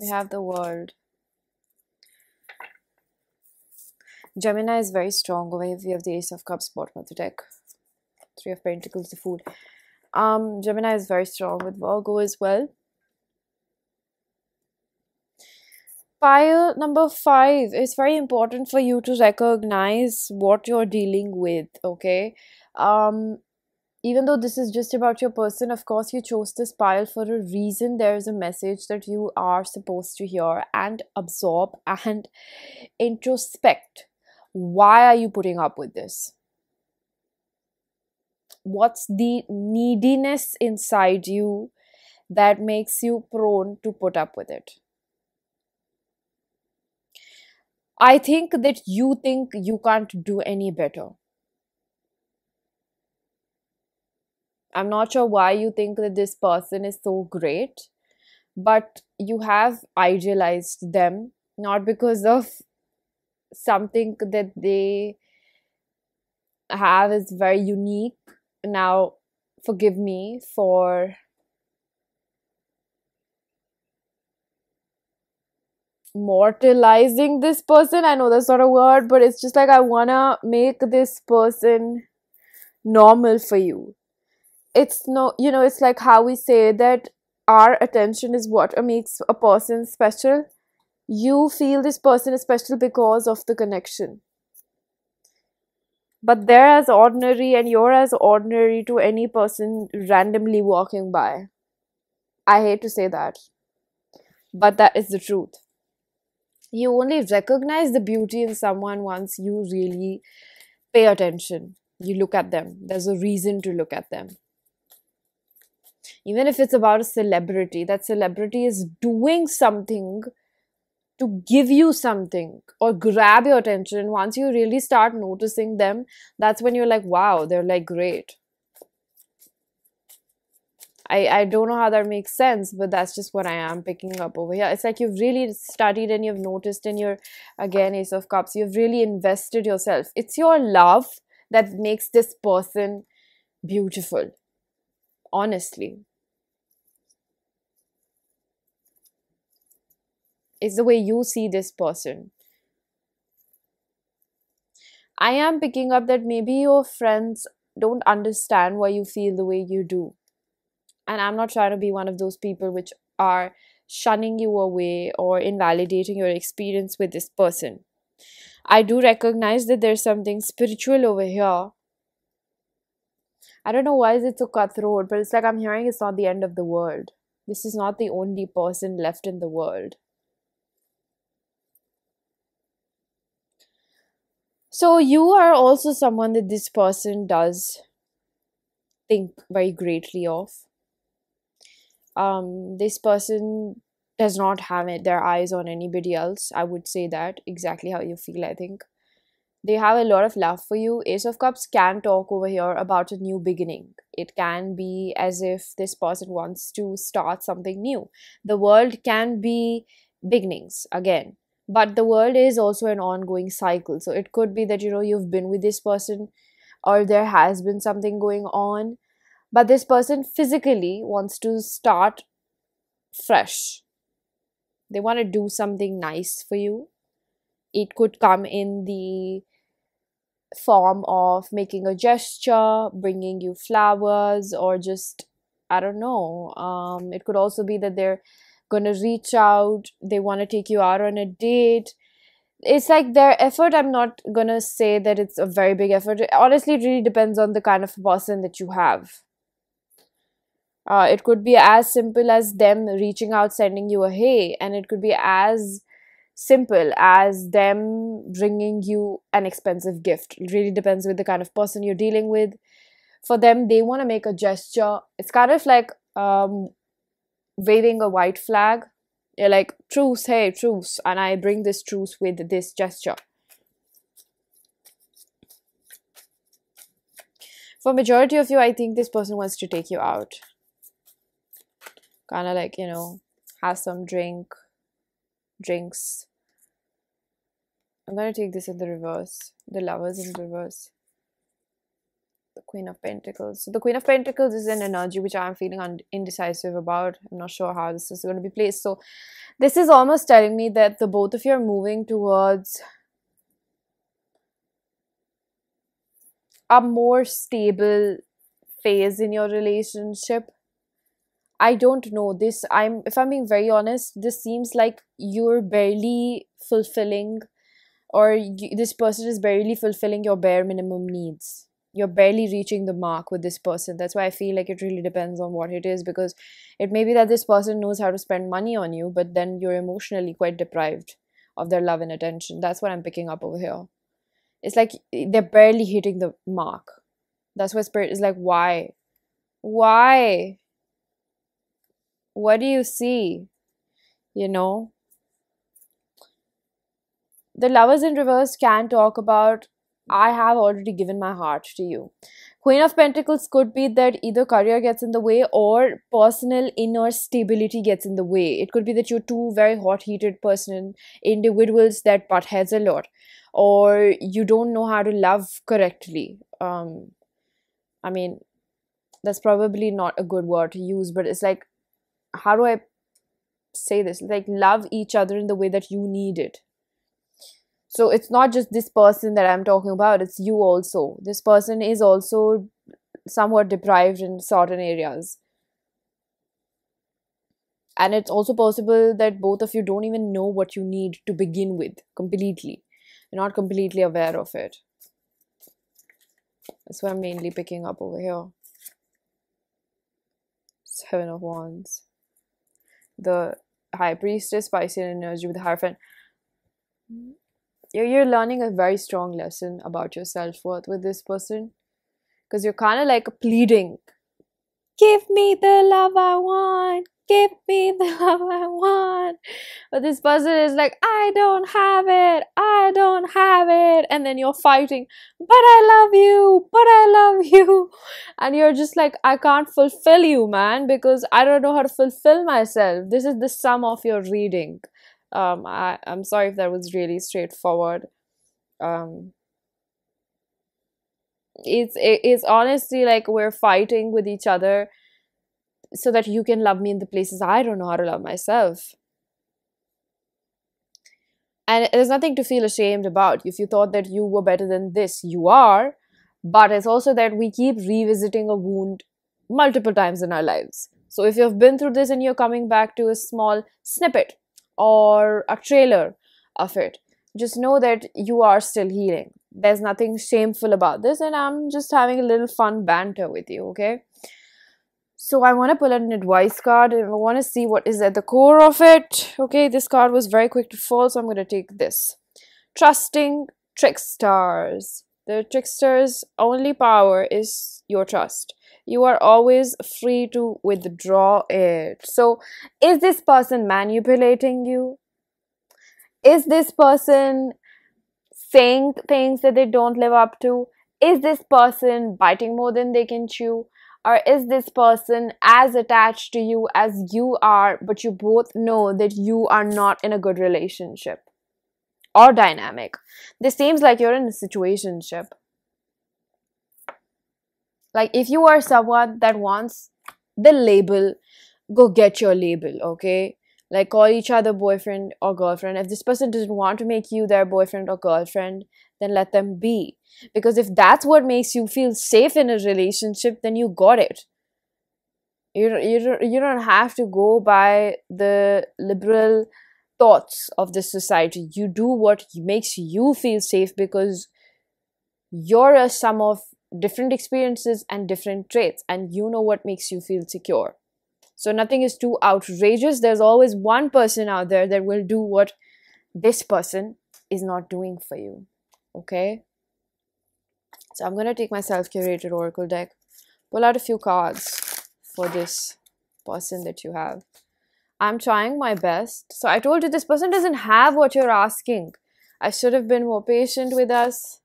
We have the world. Gemini is very strong over here. We have the Ace of Cups bottom of the deck. Three of Pentacles, the Fool. Gemini is very strong with Virgo as well. Pile number 5. It's very important for you to recognize what you're dealing with, okay? Even though this is just about your person, of course you chose this pile for a reason. There is a message that you are supposed to hear and absorb and introspect. Why are you putting up with this? What's the neediness inside you that makes you prone to put up with it? I think that you think you can't do any better. I'm not sure why you think that this person is so great, but you have idealized them, not because of something that they have is very unique. Now, forgive me for mortalizing this person. I know that's not a word, but it's just like I wanna make this person normal for you. It's no, it's like how we say that our attention is what makes a person special. You feel this person is special because of the connection. But they're as ordinary and you're as ordinary to any person randomly walking by. I hate to say that, but that is the truth. You only recognize the beauty in someone once you really pay attention. You look at them. There's a reason to look at them. Even if it's about a celebrity, that celebrity is doing something to give you something or grab your attention. Once you really start noticing them, that's when you're like, wow, they're like great. I don't know how that makes sense, but that's just what I am picking up over here. It's like you've really studied and you've noticed in your, again, Ace of Cups, you've really invested yourself. It's your love that makes this person beautiful. Honestly. It's the way you see this person. I am picking up that maybe your friends don't understand why you feel the way you do. And I'm not trying to be one of those people which are shunning you away or invalidating your experience with this person. I do recognize that there's something spiritual over here. I don't know why is it so cutthroat, but it's like I'm hearing it's not the end of the world. This is not the only person left in the world. So you are also someone that this person does think very greatly of. This person does not have their eyes on anybody else. I would say that exactly how you feel, I think. They have a lot of love for you. Ace of Cups can talk over here about a new beginning. It can be as if this person wants to start something new. The world can be beginnings again. But the world is also an ongoing cycle. So it could be that, you've been with this person or there has been something going on. But this person physically wants to start fresh. They want to do something nice for you. It could come in the form of making a gesture, bringing you flowers, or just, I don't know. It could also be that they're going to reach out. They want to take you out on a date. It's like their effort. I'm not going to say that it's a very big effort. Honestly, it really depends on the kind of person that you have. It could be as simple as them reaching out, sending you a hey, and it could be as simple as them bringing you an expensive gift. It really depends with the kind of person you're dealing with. For them, they want to make a gesture. It's kind of like waving a white flag. You're like, truce, hey, truce, and I bring this truce with this gesture. For majority of you, I think this person wants to take you out. Kind of like, you know, have some drinks. I'm going to take this in the reverse. The Lovers in reverse. The Queen of Pentacles. So the Queen of Pentacles is an energy which I'm feeling indecisive about. I'm not sure how this is going to be placed. So this is almost telling me that the both of you are moving towards a more stable phase in your relationship. I don't know this. If I'm being very honest, this seems like you're barely fulfilling, or this person is barely fulfilling your bare minimum needs. You're barely reaching the mark with this person. That's why I feel like it really depends on what it is, because it may be that this person knows how to spend money on you, but then you're emotionally quite deprived of their love and attention. That's what I'm picking up over here. It's like they're barely hitting the mark. That's why Spirit is like, why? Why? What do you see? You know? The Lovers in reverse can talk about, I have already given my heart to you. Queen of Pentacles could be that either career gets in the way or personal inner stability gets in the way. It could be that you're two very hot-heated individuals that butt heads a lot, or you don't know how to love correctly. I mean, that's probably not a good word to use, but it's like, how do I say this? Like, love each other in the way that you need it. So it's not just this person that I'm talking about, it's you also. This person is also somewhat deprived in certain areas. And it's also possible that both of you don't even know what you need to begin with completely. You're not completely aware of it. That's what I'm mainly picking up over here. Seven of Wands. The High Priestess, Piscean energy with the Hierophant. You're learning a very strong lesson about your self-worth with this person, because you're kind of like pleading, give me the love I want, give me the love I want, but this person is like, I don't have it, I don't have it, and then you're fighting, but I love you, and you're just like, I can't fulfill you, man, because I don't know how to fulfill myself. This is the sum of your reading. I'm sorry if that was really straightforward. It's honestly like we're fighting with each other so that you can love me in the places I don't know how to love myself. And there's nothing to feel ashamed about. If you thought that you were better than this, you are. But it's also that we keep revisiting a wound multiple times in our lives. So if you've been through this and you're coming back to a small snippet or a trailer of it, just know that you are still healing. There's nothing shameful about this, and I'm just having a little fun banter with you, okay? So I want to pull out an advice card, and I want to see what is at the core of it. Okay, this card was very quick to fall, so I'm going to take this. Trusting tricksters. The trickster's only power is your trust. You are always free to withdraw it. So, is this person manipulating you? Is this person saying things that they don't live up to? Is this person biting more than they can chew? Or is this person as attached to you as you are, but you both know that you are not in a good relationship or dynamic? This seems like you're in a situationship. Like, if you are someone that wants the label, go get your label, okay? Like, call each other boyfriend or girlfriend. If this person doesn't want to make you their boyfriend or girlfriend, then let them be. Because if that's what makes you feel safe in a relationship, then you got it. You don't have to go by the liberal thoughts of this society. You do what makes you feel safe, because you're a sum of different experiences and different traits, and you know what makes you feel secure. So nothing is too outrageous. There's always one person out there that will do what this person is not doing for you. Okay? So I'm going to take my self-curated oracle deck, pull out a few cards for this person that you have. I'm trying my best. So I told you this person doesn't have what you're asking. I should have been more patient with us.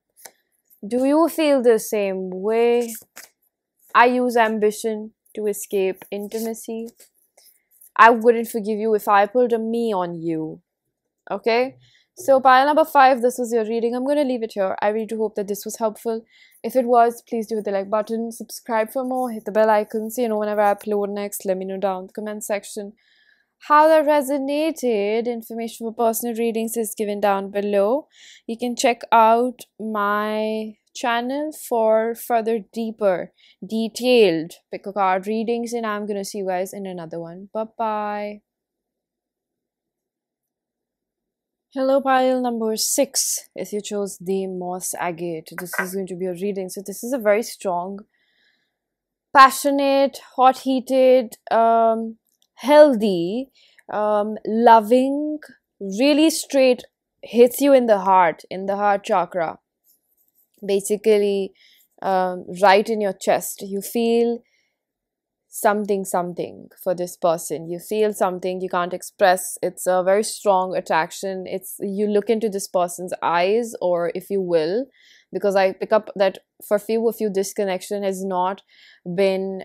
Do you feel the same way? I use ambition to escape intimacy. I wouldn't forgive you if I pulled a me on you. Okay? So pile number 5, this was your reading. I'm going to leave it here. I really do hope that this was helpful. If it was, please do hit the like button, subscribe for more, hit the bell icon so you know whenever I upload next. Let me know down in the comment section how that resonated. Information for personal readings is given down below. You can check out my channel for further deeper, detailed pick a card readings, and I'm going to see you guys in another one. Bye-bye. Hello, pile number 6. If you chose the Moss Agate, this is going to be a reading. So this is a very strong, passionate, hot-heated, healthy, loving, really straight, hits you in the heart chakra. Basically, right in your chest. You feel something for this person. You feel something you can't express. It's a very strong attraction. It's, you look into this person's eyes, or if you will, because I pick up that for few of you this connection has not been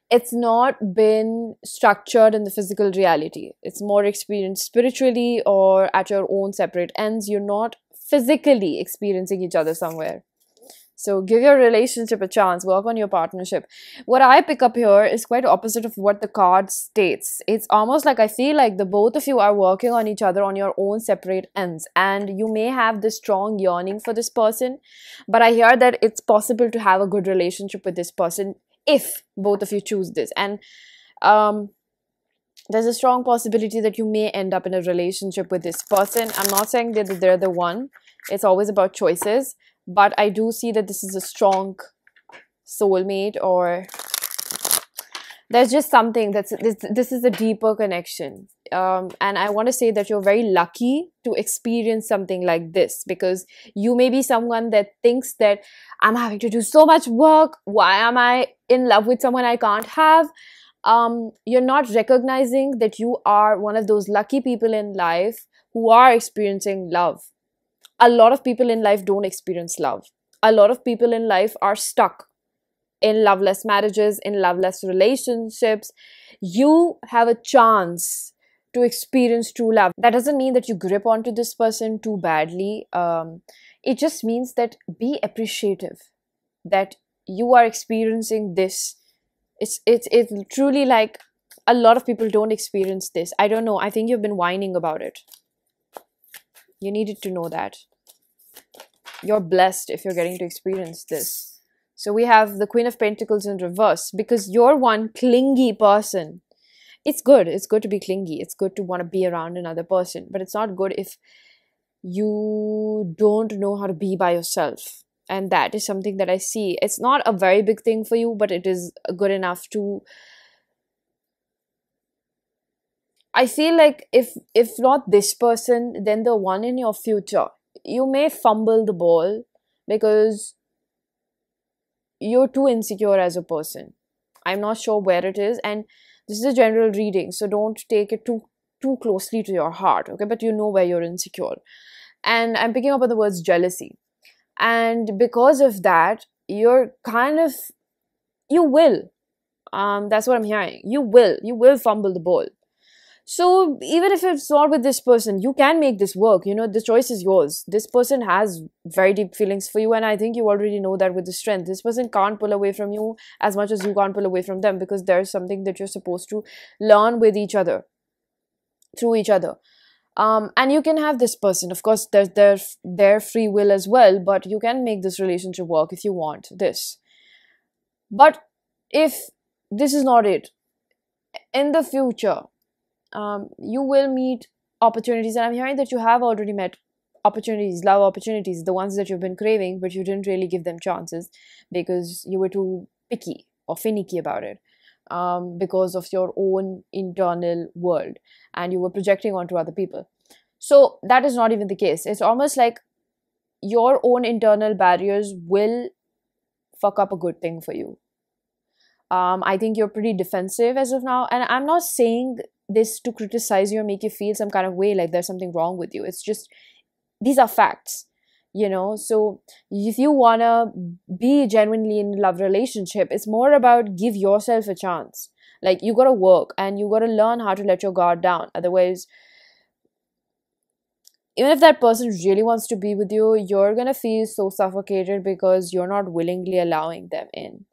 it's not been structured in the physical reality. It's more experienced spiritually or at your own separate ends. You're not physically experiencing each other somewhere. So give your relationship a chance, work on your partnership. What I pick up here is quite opposite of what the card states. It's almost like I feel like the both of you are working on each other on your own separate ends, and you may have this strong yearning for this person, but I hear that it's possible to have a good relationship with this person if both of you choose this. And there's a strong possibility that you may end up in a relationship with this person. I'm not saying that they're the one. It's always about choices. But I do see that this is a strong soulmate, or there's just something that's, this is a deeper connection. And I want to say that you're very lucky to experience something like this, because you may be someone that thinks that I'm having to do so much work. Why am I in love with someone I can't have? You're not recognizing that you are one of those lucky people in life who are experiencing love. A lot of people in life don't experience love. A lot of people in life are stuck in loveless marriages, in loveless relationships. You have a chance to experience true love. That doesn't mean that you grip onto this person too badly. It just means that be appreciative that you are experiencing this. It's truly like a lot of people don't experience this. I don't know. I think you've been whining about it. You needed to know that. You're blessed if you're getting to experience this. So we have the Queen of Pentacles in reverse, because you're one clingy person. It's good. It's good to be clingy. It's good to want to be around another person. But it's not good if you don't know how to be by yourself. And that is something that I see. It's not a very big thing for you, but it is good enough to... I feel like if not this person, then the one in your future, you may fumble the ball because you're too insecure as a person. I'm not sure where it is, and this is a general reading, so don't take it too closely to your heart, okay? But you know where you're insecure. And I'm picking up on the words jealousy. And because of that, you're kind of, you will, that's what I'm hearing. You will fumble the ball. So even if it's not with this person, you can make this work. You know, the choice is yours. This person has very deep feelings for you, and I think you already know that with the strength. This person can't pull away from you as much as you can't pull away from them, because there's something that you're supposed to learn with each other, through each other. And you can have this person. Of course, there's their free will as well, but you can make this relationship work if you want this. But if this is not it, in the future, you will meet opportunities, and I'm hearing that you have already met opportunities, love opportunities, the ones that you've been craving, but you didn't really give them chances because you were too picky or finicky about it, because of your own internal world, and you were projecting onto other people. So that is not even the case. It's almost like your own internal barriers will fuck up a good thing for you. I think you're pretty defensive as of now. And I'm not saying this to criticize you or make you feel some kind of way like there's something wrong with you. It's just, these are facts, you know. So if you want to be genuinely in a love relationship, it's more about give yourself a chance. Like, you got to work and you got to learn how to let your guard down. Otherwise, even if that person really wants to be with you, you're going to feel so suffocated because you're not willingly allowing them in.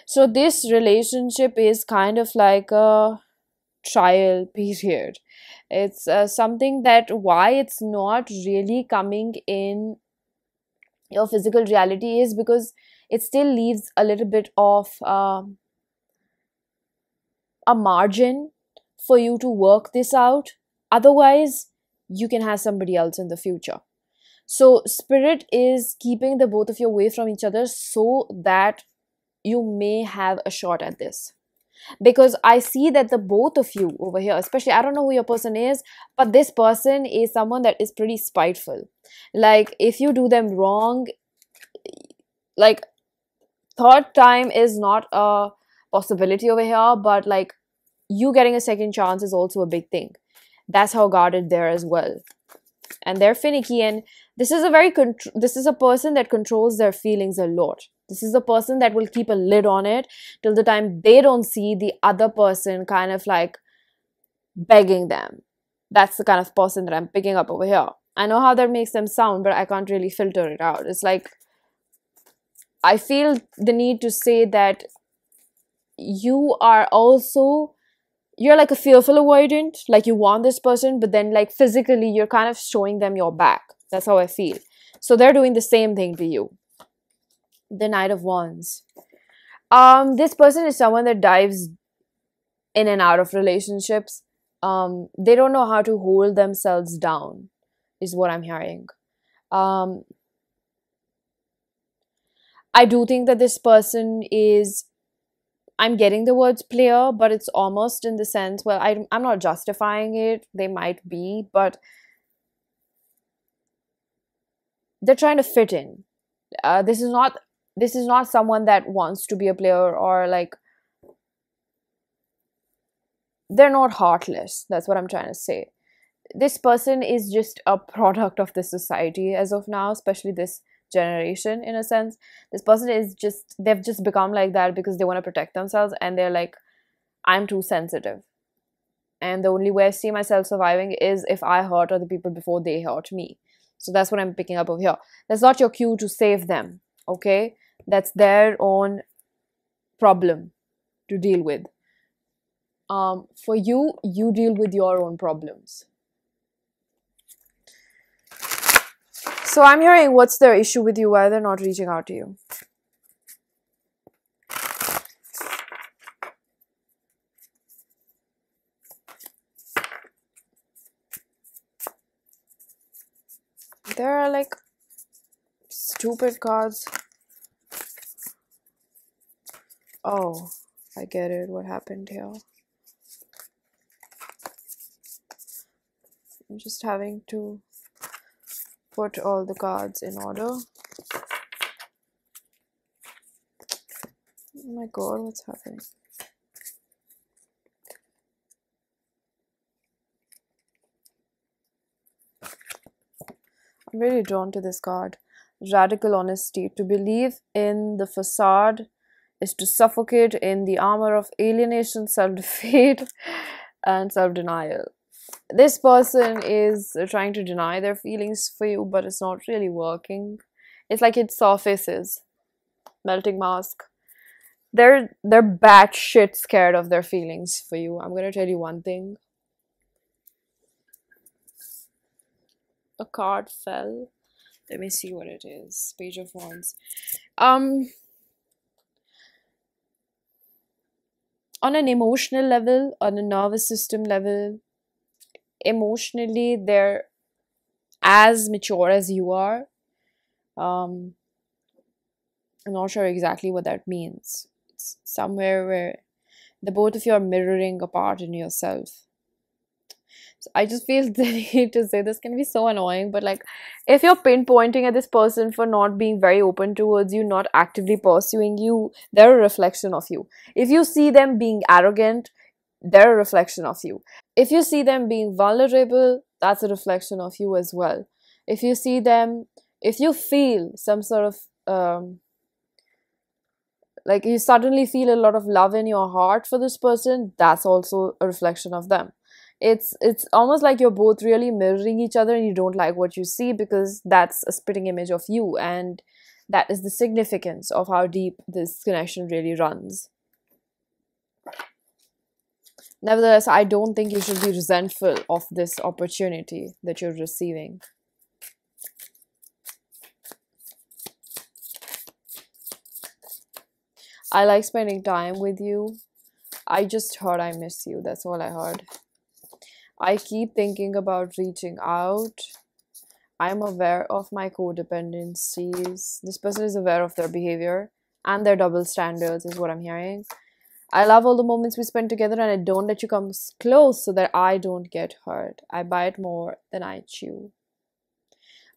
So this relationship is kind of like a trial period. It's something that why it's not really coming in your physical reality is because it still leaves a little bit of a margin for you to work this out. Otherwise, you can have somebody else in the future. So spirit is keeping the both of you away from each other so that you may have a shot at this. Because I see that the both of you over here, especially, I don't know who your person is, but this person is someone that is pretty spiteful. Like, if you do them wrong, like, third time is not a possibility over here, but like, you getting a second chance is also a big thing. That's how guarded they're as well. And they're finicky, and this is a this is a person that controls their feelings a lot. This is a person that will keep a lid on it till the time they don't see the other person kind of like begging them. That's the kind of person that I'm picking up over here. I know how that makes them sound, but I can't really filter it out. It's like, I feel the need to say that you are also, you're like a fearful avoidant. Like, you want this person, but then like physically you're kind of showing them your back. That's how I feel. So they're doing the same thing to you. The Knight of Wands. This person is someone that dives in and out of relationships. They don't know how to hold themselves down, is what I'm hearing. I do think that this person is, I'm getting the words player, but it's almost in the sense, well, I'm not justifying it. They might be, but they're trying to fit in. This is not someone that wants to be a player, or like, they're not heartless. That's what I'm trying to say. This person is just a product of the society as of now, especially this generation, in a sense. This person is just, they've just become like that because they want to protect themselves, and they're like, I'm too sensitive, and the only way I see myself surviving is if I hurt other people before they hurt me. So that's what I'm picking up over here. That's not your cue to save them, okay? That's their own problem to deal with. For you, you deal with your own problems. So I'm hearing, what's their issue with you? Why they're not reaching out to you? There are like stupid cards. Oh, I get it. What happened here? I'm just having to put all the cards in order. Oh my god, what's happening? I'm really drawn to this card. Radical honesty. To believe in the facade is to suffocate in the armor of alienation, self-defeat, and self-denial. This person is trying to deny their feelings for you, but it's not really working. It's like it surfaces. Melting mask. They're batshit scared of their feelings for you. I'm gonna tell you one thing. A card fell. Let me see what it is. Page of Wands. On an emotional level, on a nervous system level, emotionally they're as mature as you are. I'm not sure exactly what that means. It's somewhere where the both of you are mirroring a part in yourself. So I just feel the need to say this can be so annoying, but like if you're pinpointing at this person for not being very open towards you, not actively pursuing you, they're a reflection of you. If you see them being arrogant, they're a reflection of you. If you see them being vulnerable, that's a reflection of you as well. If you see them, if you feel some sort of like you suddenly feel a lot of love in your heart for this person, that's also a reflection of them. It's almost like you're both really mirroring each other and you don't like what you see because that's a spitting image of you, and that is the significance of how deep this connection really runs. Nevertheless, I don't think you should be resentful of this opportunity that you're receiving. I like spending time with you. I just heard I miss you. That's all I heard. I keep thinking about reaching out. I'm aware of my codependencies. This person is aware of their behavior and their double standards, is what I'm hearing. I love all the moments we spend together, and I don't let you come close so that I don't get hurt. I bite more than I chew.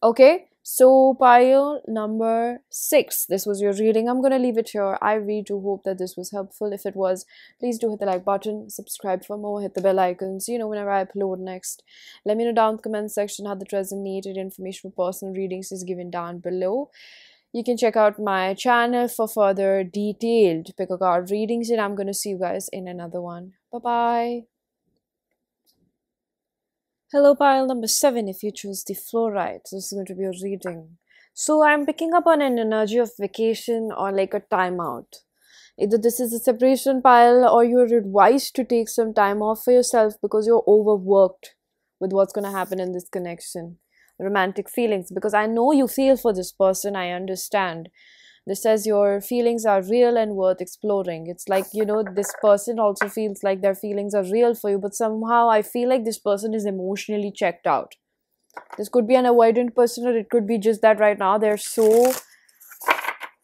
Okay, so pile number 6. This was your reading. I'm gonna leave it here. I really do hope that this was helpful. If it was, please do hit the like button, subscribe for more, hit the bell icon so you know whenever I upload next. Let me know down in the comment section how that resonated. Information for personal readings is given down below. You can check out my channel for further detailed pick a card readings, and I'm going to see you guys in another one. Bye-bye. Hello, pile number 7 if you choose the Fluorite. This is going to be a reading. So I'm picking up on an energy of vacation or like a timeout. Either this is a separation pile or you're advised to take some time off for yourself because you're overworked with what's going to happen in this connection. Romantic feelings, because I know you feel for this person. I understand. This says your feelings are real and worth exploring. It's like, you know, this person also feels like their feelings are real for you, but somehow I feel like this person is emotionally checked out. This could be an avoidant person, or it could be just that right now they're so...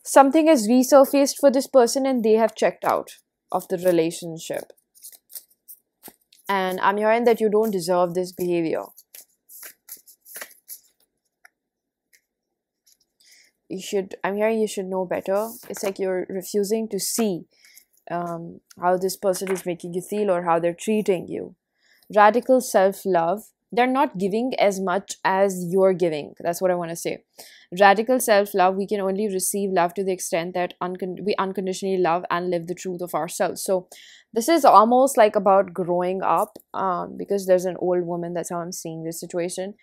something has resurfaced for this person and they have checked out of the relationship. And I'm hearing that you don't deserve this behavior. I'm hearing you should know better. It's like you're refusing to see how this person is making you feel or how they're treating you. Radical self-love. They're not giving as much as you're giving. That's what I want to say. Radical self-love. We can only receive love to the extent that we unconditionally love and live the truth of ourselves. So this is almost like about growing up, because there's an old woman. That's how I'm seeing this situation.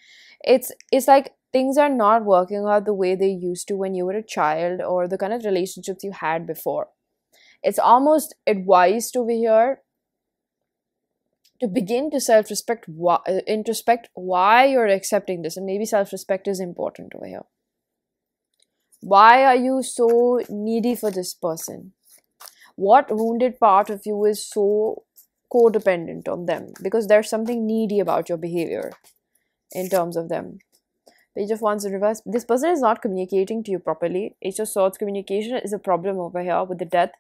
It's like things are not working out the way they used to when you were a child, or the kind of relationships you had before. It's almost advised over here to begin to self-respect, introspect why you're accepting this, and maybe self-respect is important over here. Why are you so needy for this person? What wounded part of you is so codependent on them? Because there's something needy about your behavior in terms of them. Page of Wands in reverse. This person is not communicating to you properly. Ace of Swords communication is a problem over here with the Death.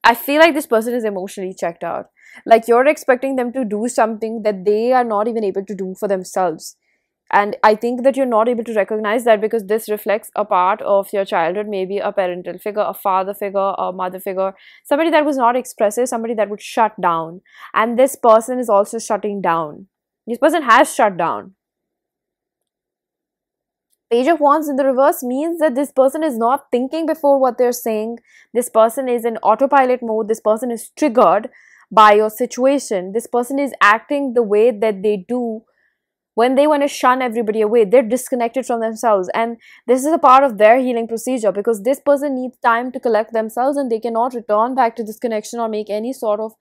I feel like this person is emotionally checked out. Like you're expecting them to do something that they are not even able to do for themselves. And I think that you're not able to recognize that because this reflects a part of your childhood, maybe a parental figure, a father figure, a mother figure, somebody that was not expressive, somebody that would shut down. And this person is also shutting down. This person has shut down. Page of Wands in the reverse means that this person is not thinking before what they're saying. This person is in autopilot mode. This person is triggered by your situation. This person is acting the way that they do when they want to shun everybody away. They're disconnected from themselves, and this is a part of their healing procedure because this person needs time to collect themselves, and they cannot return back to this connection or make any sort of,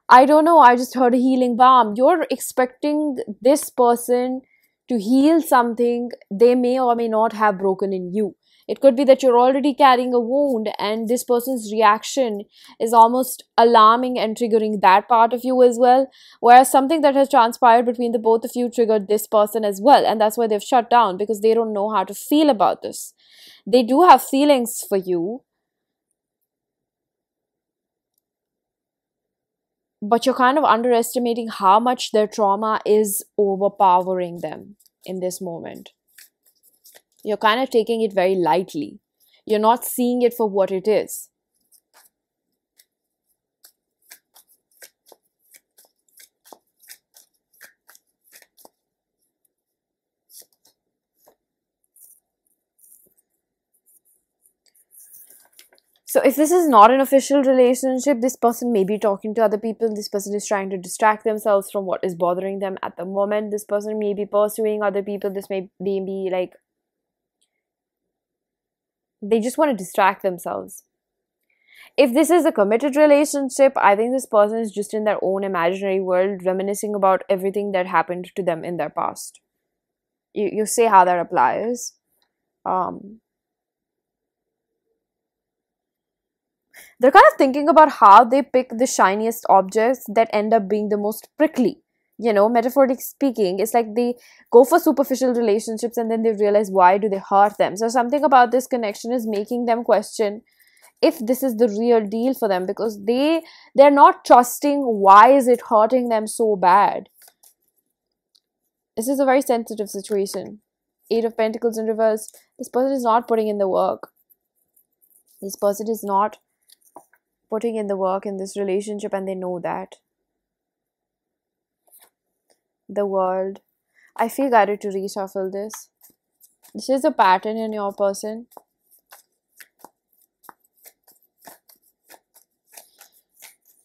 I don't know, I just heard a healing balm. You're expecting this person to heal something they may or may not have broken in you. It could be that you're already carrying a wound and this person's reaction is almost alarming and triggering that part of you as well. Whereas something that has transpired between the both of you triggered this person as well. And that's why they've shut down, because they don't know how to feel about this. They do have feelings for you. but you're kind of underestimating how much their trauma is overpowering them in this moment. You're kind of taking it very lightly. You're not seeing it for what it is. So if this is not an official relationship, this person may be talking to other people. This person is trying to distract themselves from what is bothering them at the moment. This person may be pursuing other people. This may be like, they just want to distract themselves. If this is a committed relationship, I think this person is just in their own imaginary world, reminiscing about everything that happened to them in their past. You say how that applies. They're kind of thinking about how they pick the shiniest objects that end up being the most prickly. You know, metaphorically speaking, it's like they go for superficial relationships and then they realize, why do they hurt them? So something about this connection is making them question if this is the real deal for them, because they're not trusting why is it hurting them so bad. This is a very sensitive situation. 8 of Pentacles in reverse. This person is not putting in the work. This person is not putting in the work in this relationship, and they know that. The World. I feel guided to reshuffle this. This is a pattern in your person.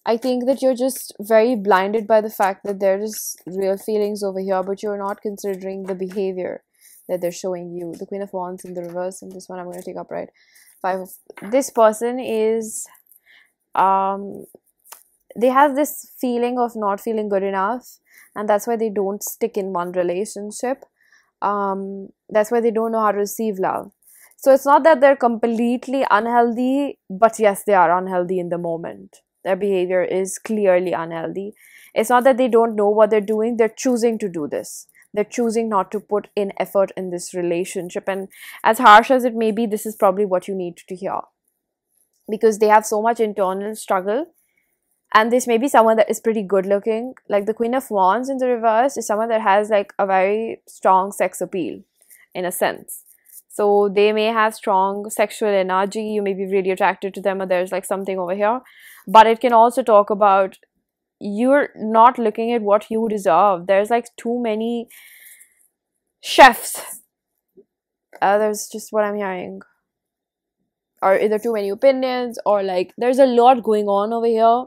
I think that you're just very blinded by the fact that there is real feelings over here, but you're not considering the behavior that they're showing you. The Queen of Wands in the reverse, and this one I'm going to take upright. This person is, they have this feeling of not feeling good enough, and that's why they don't stick in one relationship. That's why they don't know how to receive love. So it's not that they're completely unhealthy, but yes, they are unhealthy in the moment. Their behavior is clearly unhealthy. It's not that they don't know what they're doing. They're choosing to do this. They're choosing not to put in effort in this relationship. And as harsh as it may be, this is probably what you need to hear. Because they have so much internal struggle. And this may be someone that is pretty good looking. Like the Queen of Wands in the reverse is someone that has like a very strong sex appeal in a sense. So they may have strong sexual energy. You may be really attracted to them, or there's like something over here. But it can also talk about you're not looking at what you deserve. There's like too many chefs. There's just what I'm hearing. Or either too many opinions, or like there's a lot going on over here.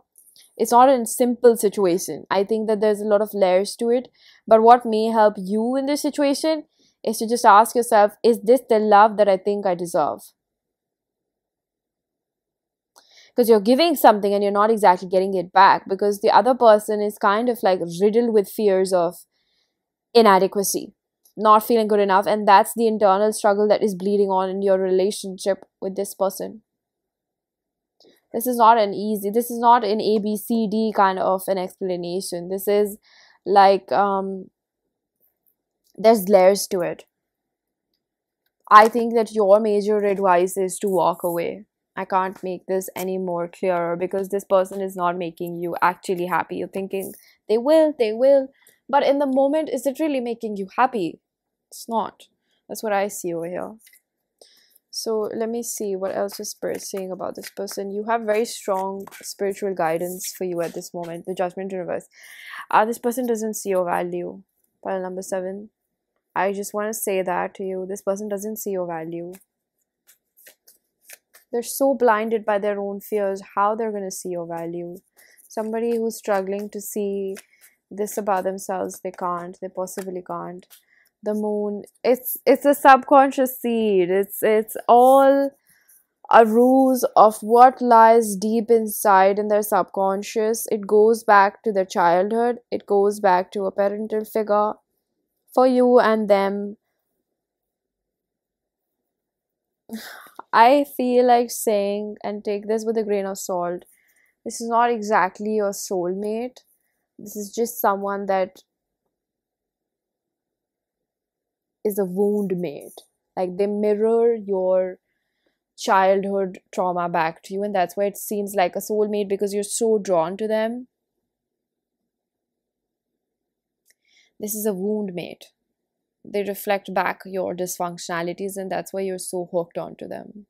It's not a simple situation. I think that there's a lot of layers to it. But what may help you in this situation is to just ask yourself, is this the love that I think I deserve? Because you're giving something and you're not exactly getting it back, because the other person is kind of like riddled with fears of inadequacy, not feeling good enough, and that's the internal struggle that is bleeding on in your relationship with this person. This is not an ABCD kind of an explanation. This is like there's layers to it. I think that your major advice is to walk away. I can't make this any more clearer, because this person is not making you actually happy. You're thinking, they will. But in the moment, is it really making you happy? It's not. That's what I see over here. So let me see what else is Spirit saying about this person. You have very strong spiritual guidance for you at this moment. The Judgment in reverse. This person doesn't see your value. Pile number 7. I just want to say that to you. This person doesn't see your value. They're so blinded by their own fears. How they're going to see your value? Somebody who's struggling to see this about themselves, they can't. They possibly can't. The Moon, it's a subconscious seed. It's all a ruse of what lies deep inside in their subconscious. It goes back to their childhood. It goes back to a parental figure for you and them. I feel like saying, and take this with a grain of salt, this is not exactly your soulmate. This is just someone that is a wound mate. Like they mirror your childhood trauma back to you, and that's why it seems like a soulmate, because you're so drawn to them. This is a wound mate. They reflect back your dysfunctionalities, and that's why you're so hooked onto them.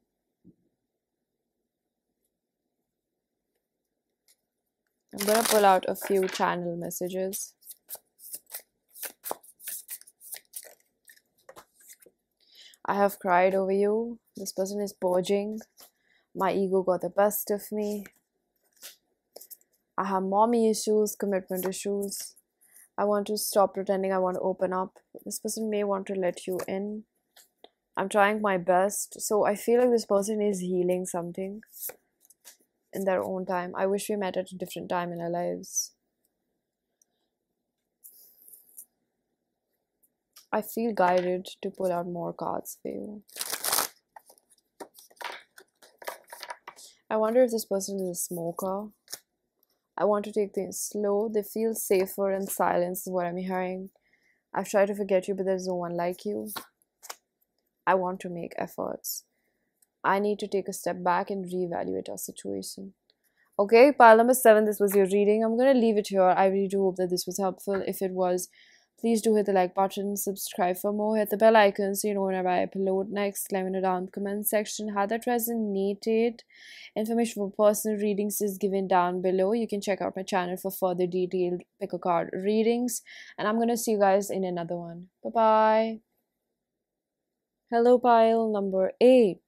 I'm gonna pull out a few channel messages. I have cried over you. This person is purging. My ego got the best of me. I have mommy issues, commitment issues. I want to stop pretending I want to open up. This person may want to let you in. I'm trying my best. So I feel like this person is healing something in their own time. I wish we met at a different time in our lives. I feel guided to pull out more cards for you. I wonder if this person is a smoker. I want to take things slow. They feel safer in silence is what I'm hearing. I've tried to forget you, but there's no one like you. I want to make efforts. I need to take a step back and reevaluate our situation. Okay, pile number 7, this was your reading. I'm going to leave it here. I really do hope that this was helpful. If it was, please do hit the like button, subscribe for more, hit the bell icon so you know whenever I upload next. Let me know down in the comment section how that resonated. Information for personal readings is given down below. You can check out my channel for further detailed pick a card readings. And I'm going to see you guys in another one. Bye-bye. Hello, pile number 8.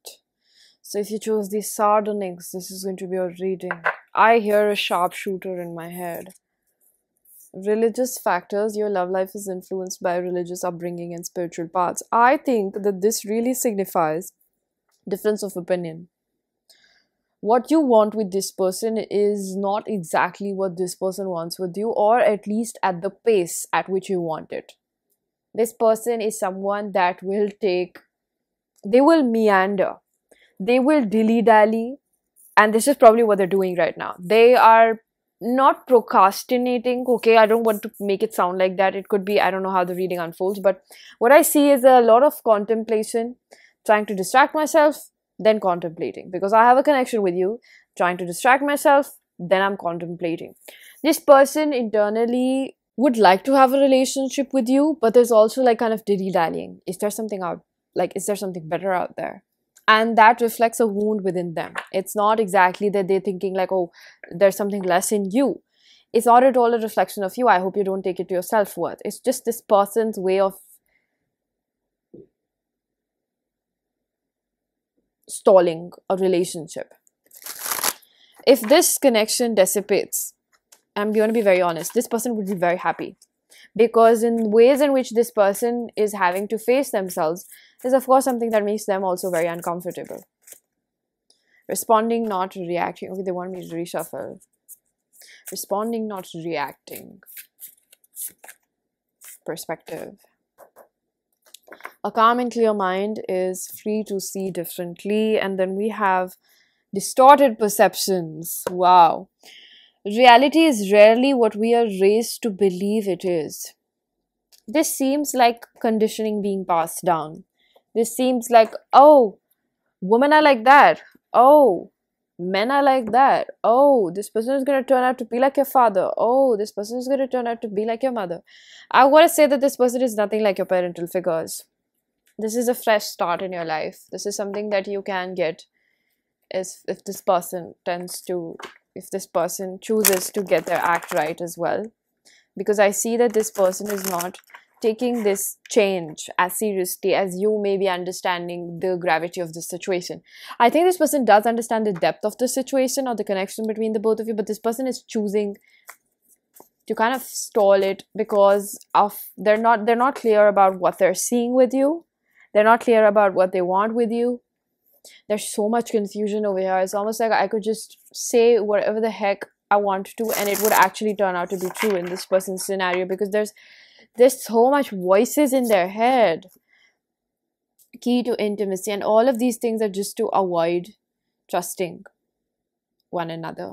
So if you chose the Sardonyx, this is going to be your reading. I hear a sharpshooter in my head. Religious factors. Your love life is influenced by religious upbringing and spiritual paths. I think that this really signifies difference of opinion. What you want with this person is not exactly what this person wants with you, or at least at the pace at which you want it. This person is someone that will they will meander, they will dilly-dally, and this is probably what they're doing right now. They are not procrastinating. Okay, I don't want to make it sound like that. It could be, I don't know how the reading unfolds, but what I see is a lot of contemplation, trying to distract myself, then contemplating, because I have a connection with you. Trying to distract myself, then I'm contemplating. This person internally would like to have a relationship with you, but there's also like kind of dilly-dallying. Is there something out, like, is there something better out there? And that reflects a wound within them. It's not exactly that they're thinking like, oh, there's something less in you. It's not at all a reflection of you. I hope you don't take it to your self-worth. It's just this person's way of stalling a relationship. If this connection dissipates, I'm going to be very honest, this person would be very happy. Because in ways in which this person is having to face themselves is of course something that makes them also very uncomfortable. Responding, not reacting. Okay, they want me to reshuffle. Responding, not reacting. Perspective. A calm and clear mind is free to see differently. And then we have distorted perceptions. Wow. Reality is rarely what we are raised to believe it is. This seems like conditioning being passed down. This seems like, oh, women are like that. Oh, men are like that. Oh, this person is going to turn out to be like your father. Oh, this person is going to turn out to be like your mother. I want to say that this person is nothing like your parental figures. This is a fresh start in your life. This is something that you can get if this person chooses to get their act right as well. Because I see that this person is not taking this change as seriously as you may be understanding the gravity of the situation. I think this person does understand the depth of the situation or the connection between the both of you, but this person is choosing to kind of stall it because they're not clear about what they're seeing with you. They're not clear about what they want with you. There's so much confusion over here. It's almost like I could just say whatever the heck I want to and it would actually turn out to be true in this person's scenario, because there's so much voices in their head. Key to intimacy, and all of these things are just to avoid trusting one another.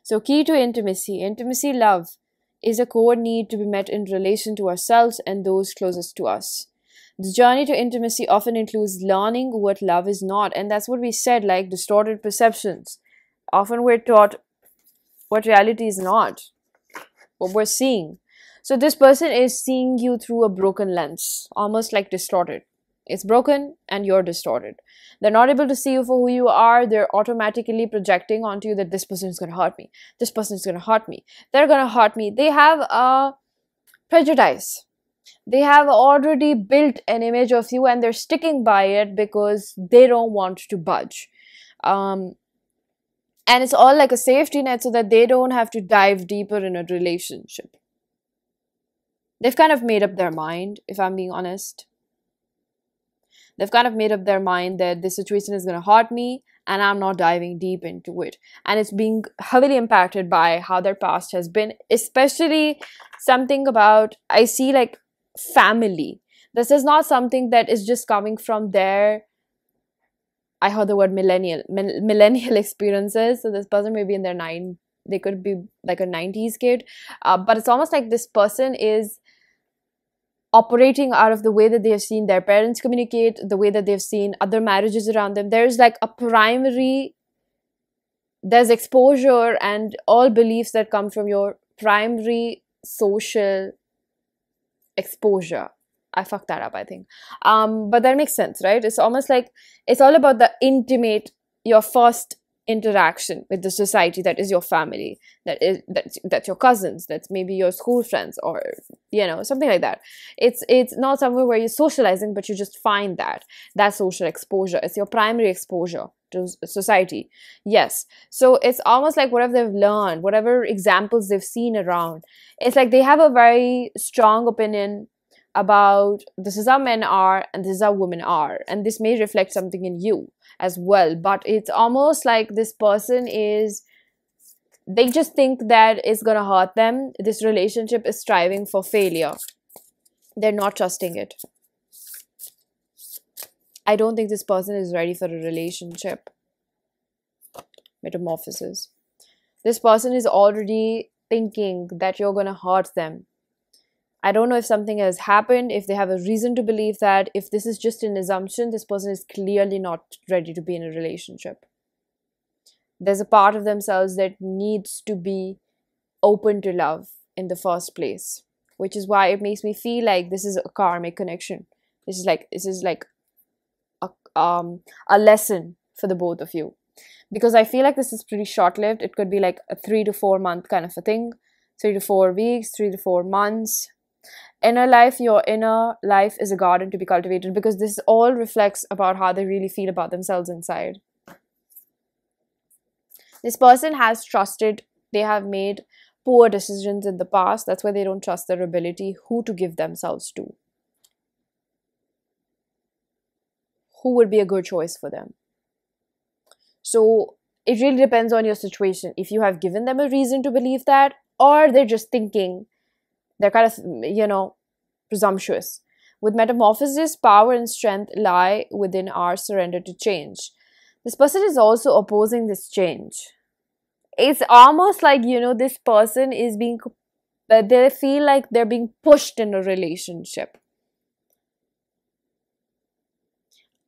So key to intimacy, love is a core need to be met in relation to ourselves and those closest to us. The journey to intimacy often includes learning what love is not, and that's what we said, like distorted perceptions. Often we're taught what reality is not, what we're seeing. So this person is seeing you through a broken lens, almost like distorted. It's broken and you're distorted. They're not able to see you for who you are. They're automatically projecting onto you that this person is going to hurt me. This person is going to hurt me. They're going to hurt me. They have a prejudice. They have already built an image of you and they're sticking by it because they don't want to budge. And it's all like a safety net so that they don't have to dive deeper in a relationship. They've kind of made up their mind, if I'm being honest. They've kind of made up their mind that this situation is going to hurt me and I'm not diving deep into it. And it's being heavily impacted by how their past has been, especially something about, I see like family. This is not something that is just coming from their, I heard the word millennial experiences. So this person may be in their they could be like a 90s kid. But it's almost like this person is operating out of the way that they have seen their parents communicate, the way that they've seen other marriages around them. There's like a there's exposure and all beliefs that come from your primary social exposure. I fucked that up, I think. But that makes sense, right? It's almost like it's all about the intimate, your first interaction with the society that is your family, that's your cousins, that's maybe your school friends, or something like that. It's not somewhere where you're socializing, but you just find that social exposure. It's your primary exposure to society. Yes. So it's almost like whatever they've learned, whatever examples they've seen around, it's like they have a very strong opinion about this is how men are and this is how women are, and this may reflect something in you as well. But it's almost like this person they just think that it's gonna hurt them. This relationship is striving for failure. They're not trusting it. I don't think this person is ready for a relationship. Metamorphosis. This person is already thinking that you're gonna hurt them. I don't know if something has happened, if they have a reason to believe that. If this is just an assumption, this person is clearly not ready to be in a relationship. There's a part of themselves that needs to be open to love in the first place, which is why it makes me feel like this is a karmic connection. This is like a lesson for the both of you, because I feel like this is pretty short-lived. It could be like a 3 to 4 month kind of a thing, 3 to 4 weeks, 3 to 4 months. Your inner life is a garden to be cultivated, because this all reflects about how they really feel about themselves inside. This person has trusted, they have made poor decisions in the past. That's why they don't trust their ability, who to give themselves to. Who would be a good choice for them? So it really depends on your situation. If you have given them a reason to believe that, or they're just thinking, they're kind of, presumptuous. With metamorphosis, power and strength lie within our surrender to change. This person is also opposing this change. It's almost like, this person is they feel like they're being pushed in a relationship.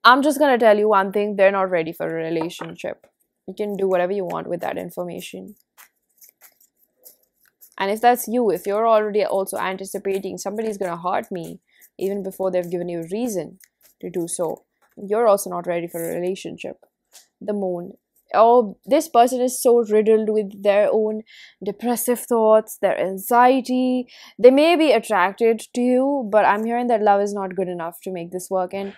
I'm just going to tell you one thing, they're not ready for a relationship. You can do whatever you want with that information. And if that's you, if you're already also anticipating somebody's going to hurt me even before they've given you a reason to do so, you're also not ready for a relationship. The moon. Oh, this person is so riddled with their own depressive thoughts, their anxiety. They may be attracted to you, but I'm hearing that love is not good enough to make this work. And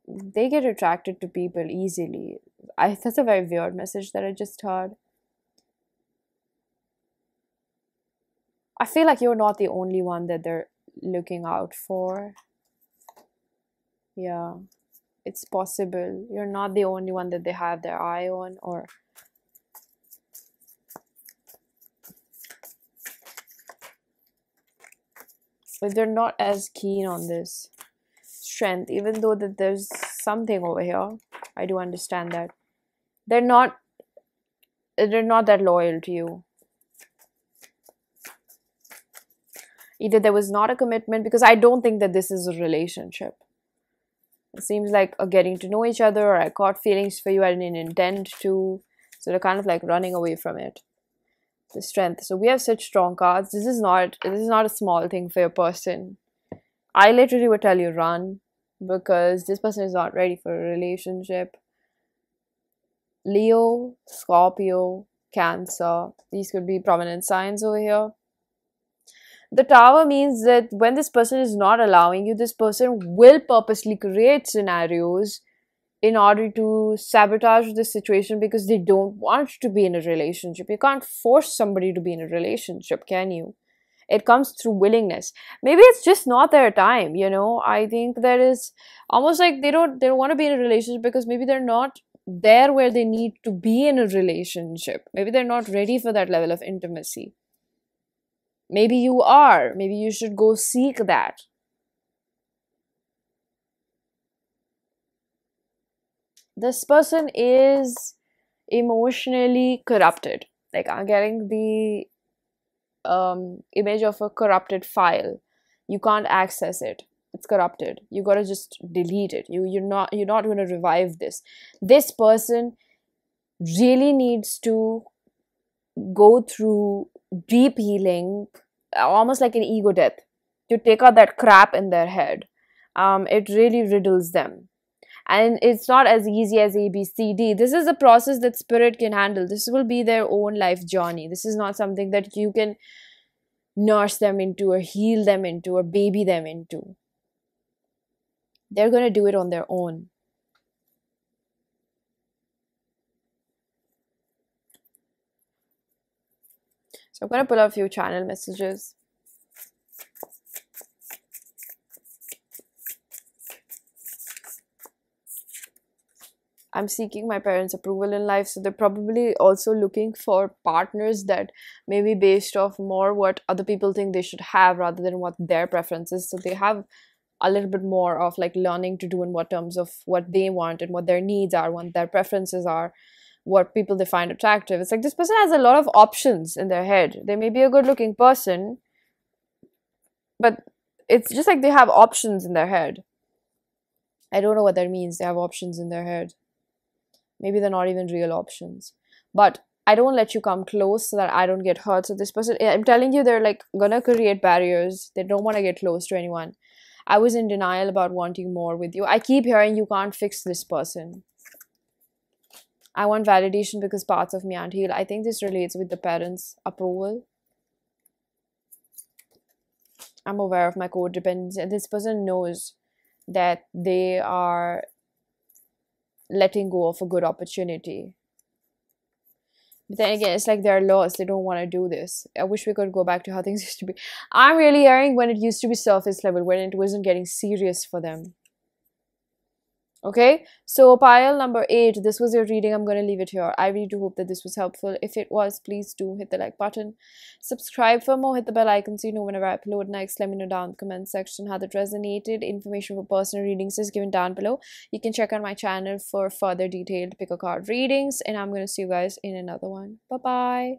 they get attracted to people easily. That's a very weird message that I just heard. I feel like you're not the only one that they're looking out for. Yeah, it's possible. You're not the only one that they have their eye on, or but they're not as keen on this strength, even though that there's something over here. I do understand that. They're not that loyal to you. Either there was not a commitment, because I don't think that this is a relationship. It seems like a getting to know each other, or I caught feelings for you, I didn't intend to. So they're kind of like running away from it. The Strength. So we have such strong cards. This is not a small thing for your person. I literally would tell you run, because this person is not ready for a relationship. Leo, Scorpio, Cancer. These could be prominent signs over here. The Tower means that when this person is not allowing you, this person will purposely create scenarios in order to sabotage the situation, because they don't want to be in a relationship. You can't force somebody to be in a relationship, can you? It comes through willingness. Maybe it's just not their time, you know. I think that is almost like they don't want to be in a relationship because maybe they're not there where they need to be in a relationship. Maybe they're not ready for that level of intimacy. Maybe you are. Maybe you should go seek that. This person is emotionally corrupted. Like, I'm getting the image of a corrupted file. You can't access it. It's corrupted. You gotta just delete it. You're not gonna revive this. This person really needs to go through deep healing, almost like an ego death, to take out that crap in their head. It really riddles them. And it's not as easy as A, B, C, D. This is a process that spirit can handle. This will be their own life journey. This is not something that you can nurse them into or heal them into or baby them into. They're going to do it on their own. So I'm going to pull out a few channel messages. I'm seeking my parents' approval in life, so they're probably also looking for partners that may be based off more what other people think they should have rather than what their preference is. So they have a little bit more of like learning to do in what terms of what they want and what their needs are, what their preferences are, what people they find attractive. It's like this person has a lot of options in their head. They may be a good-looking person, but it's just like they have options in their head. I don't know what that means. They have options in their head. Maybe they're not even real options. But I don't let you come close so that I don't get hurt. So this person, I'm telling you, they're like gonna create barriers. They don't want to get close to anyone. I was in denial about wanting more with you. I keep hearing you can't fix this person. I want validation because parts of me aren't healed. I think this relates with the parents' approval. I'm aware of my codependency. And this person knows that they are letting go of a good opportunity. But then again, it's like they're lost. They don't want to do this. I wish we could go back to how things used to be. I'm really hearing when it used to be surface level, when it wasn't getting serious for them. Okay, so pile number 8, this was your reading. I'm going to leave it here. I really do hope that this was helpful. If it was, please do hit the like button. Subscribe for more. Hit the bell icon so you know whenever I upload next. Let me know down in the comment section how that resonated. Information for personal readings is given down below. You can check out my channel for further detailed pick a card readings. And I'm going to see you guys in another one. Bye-bye.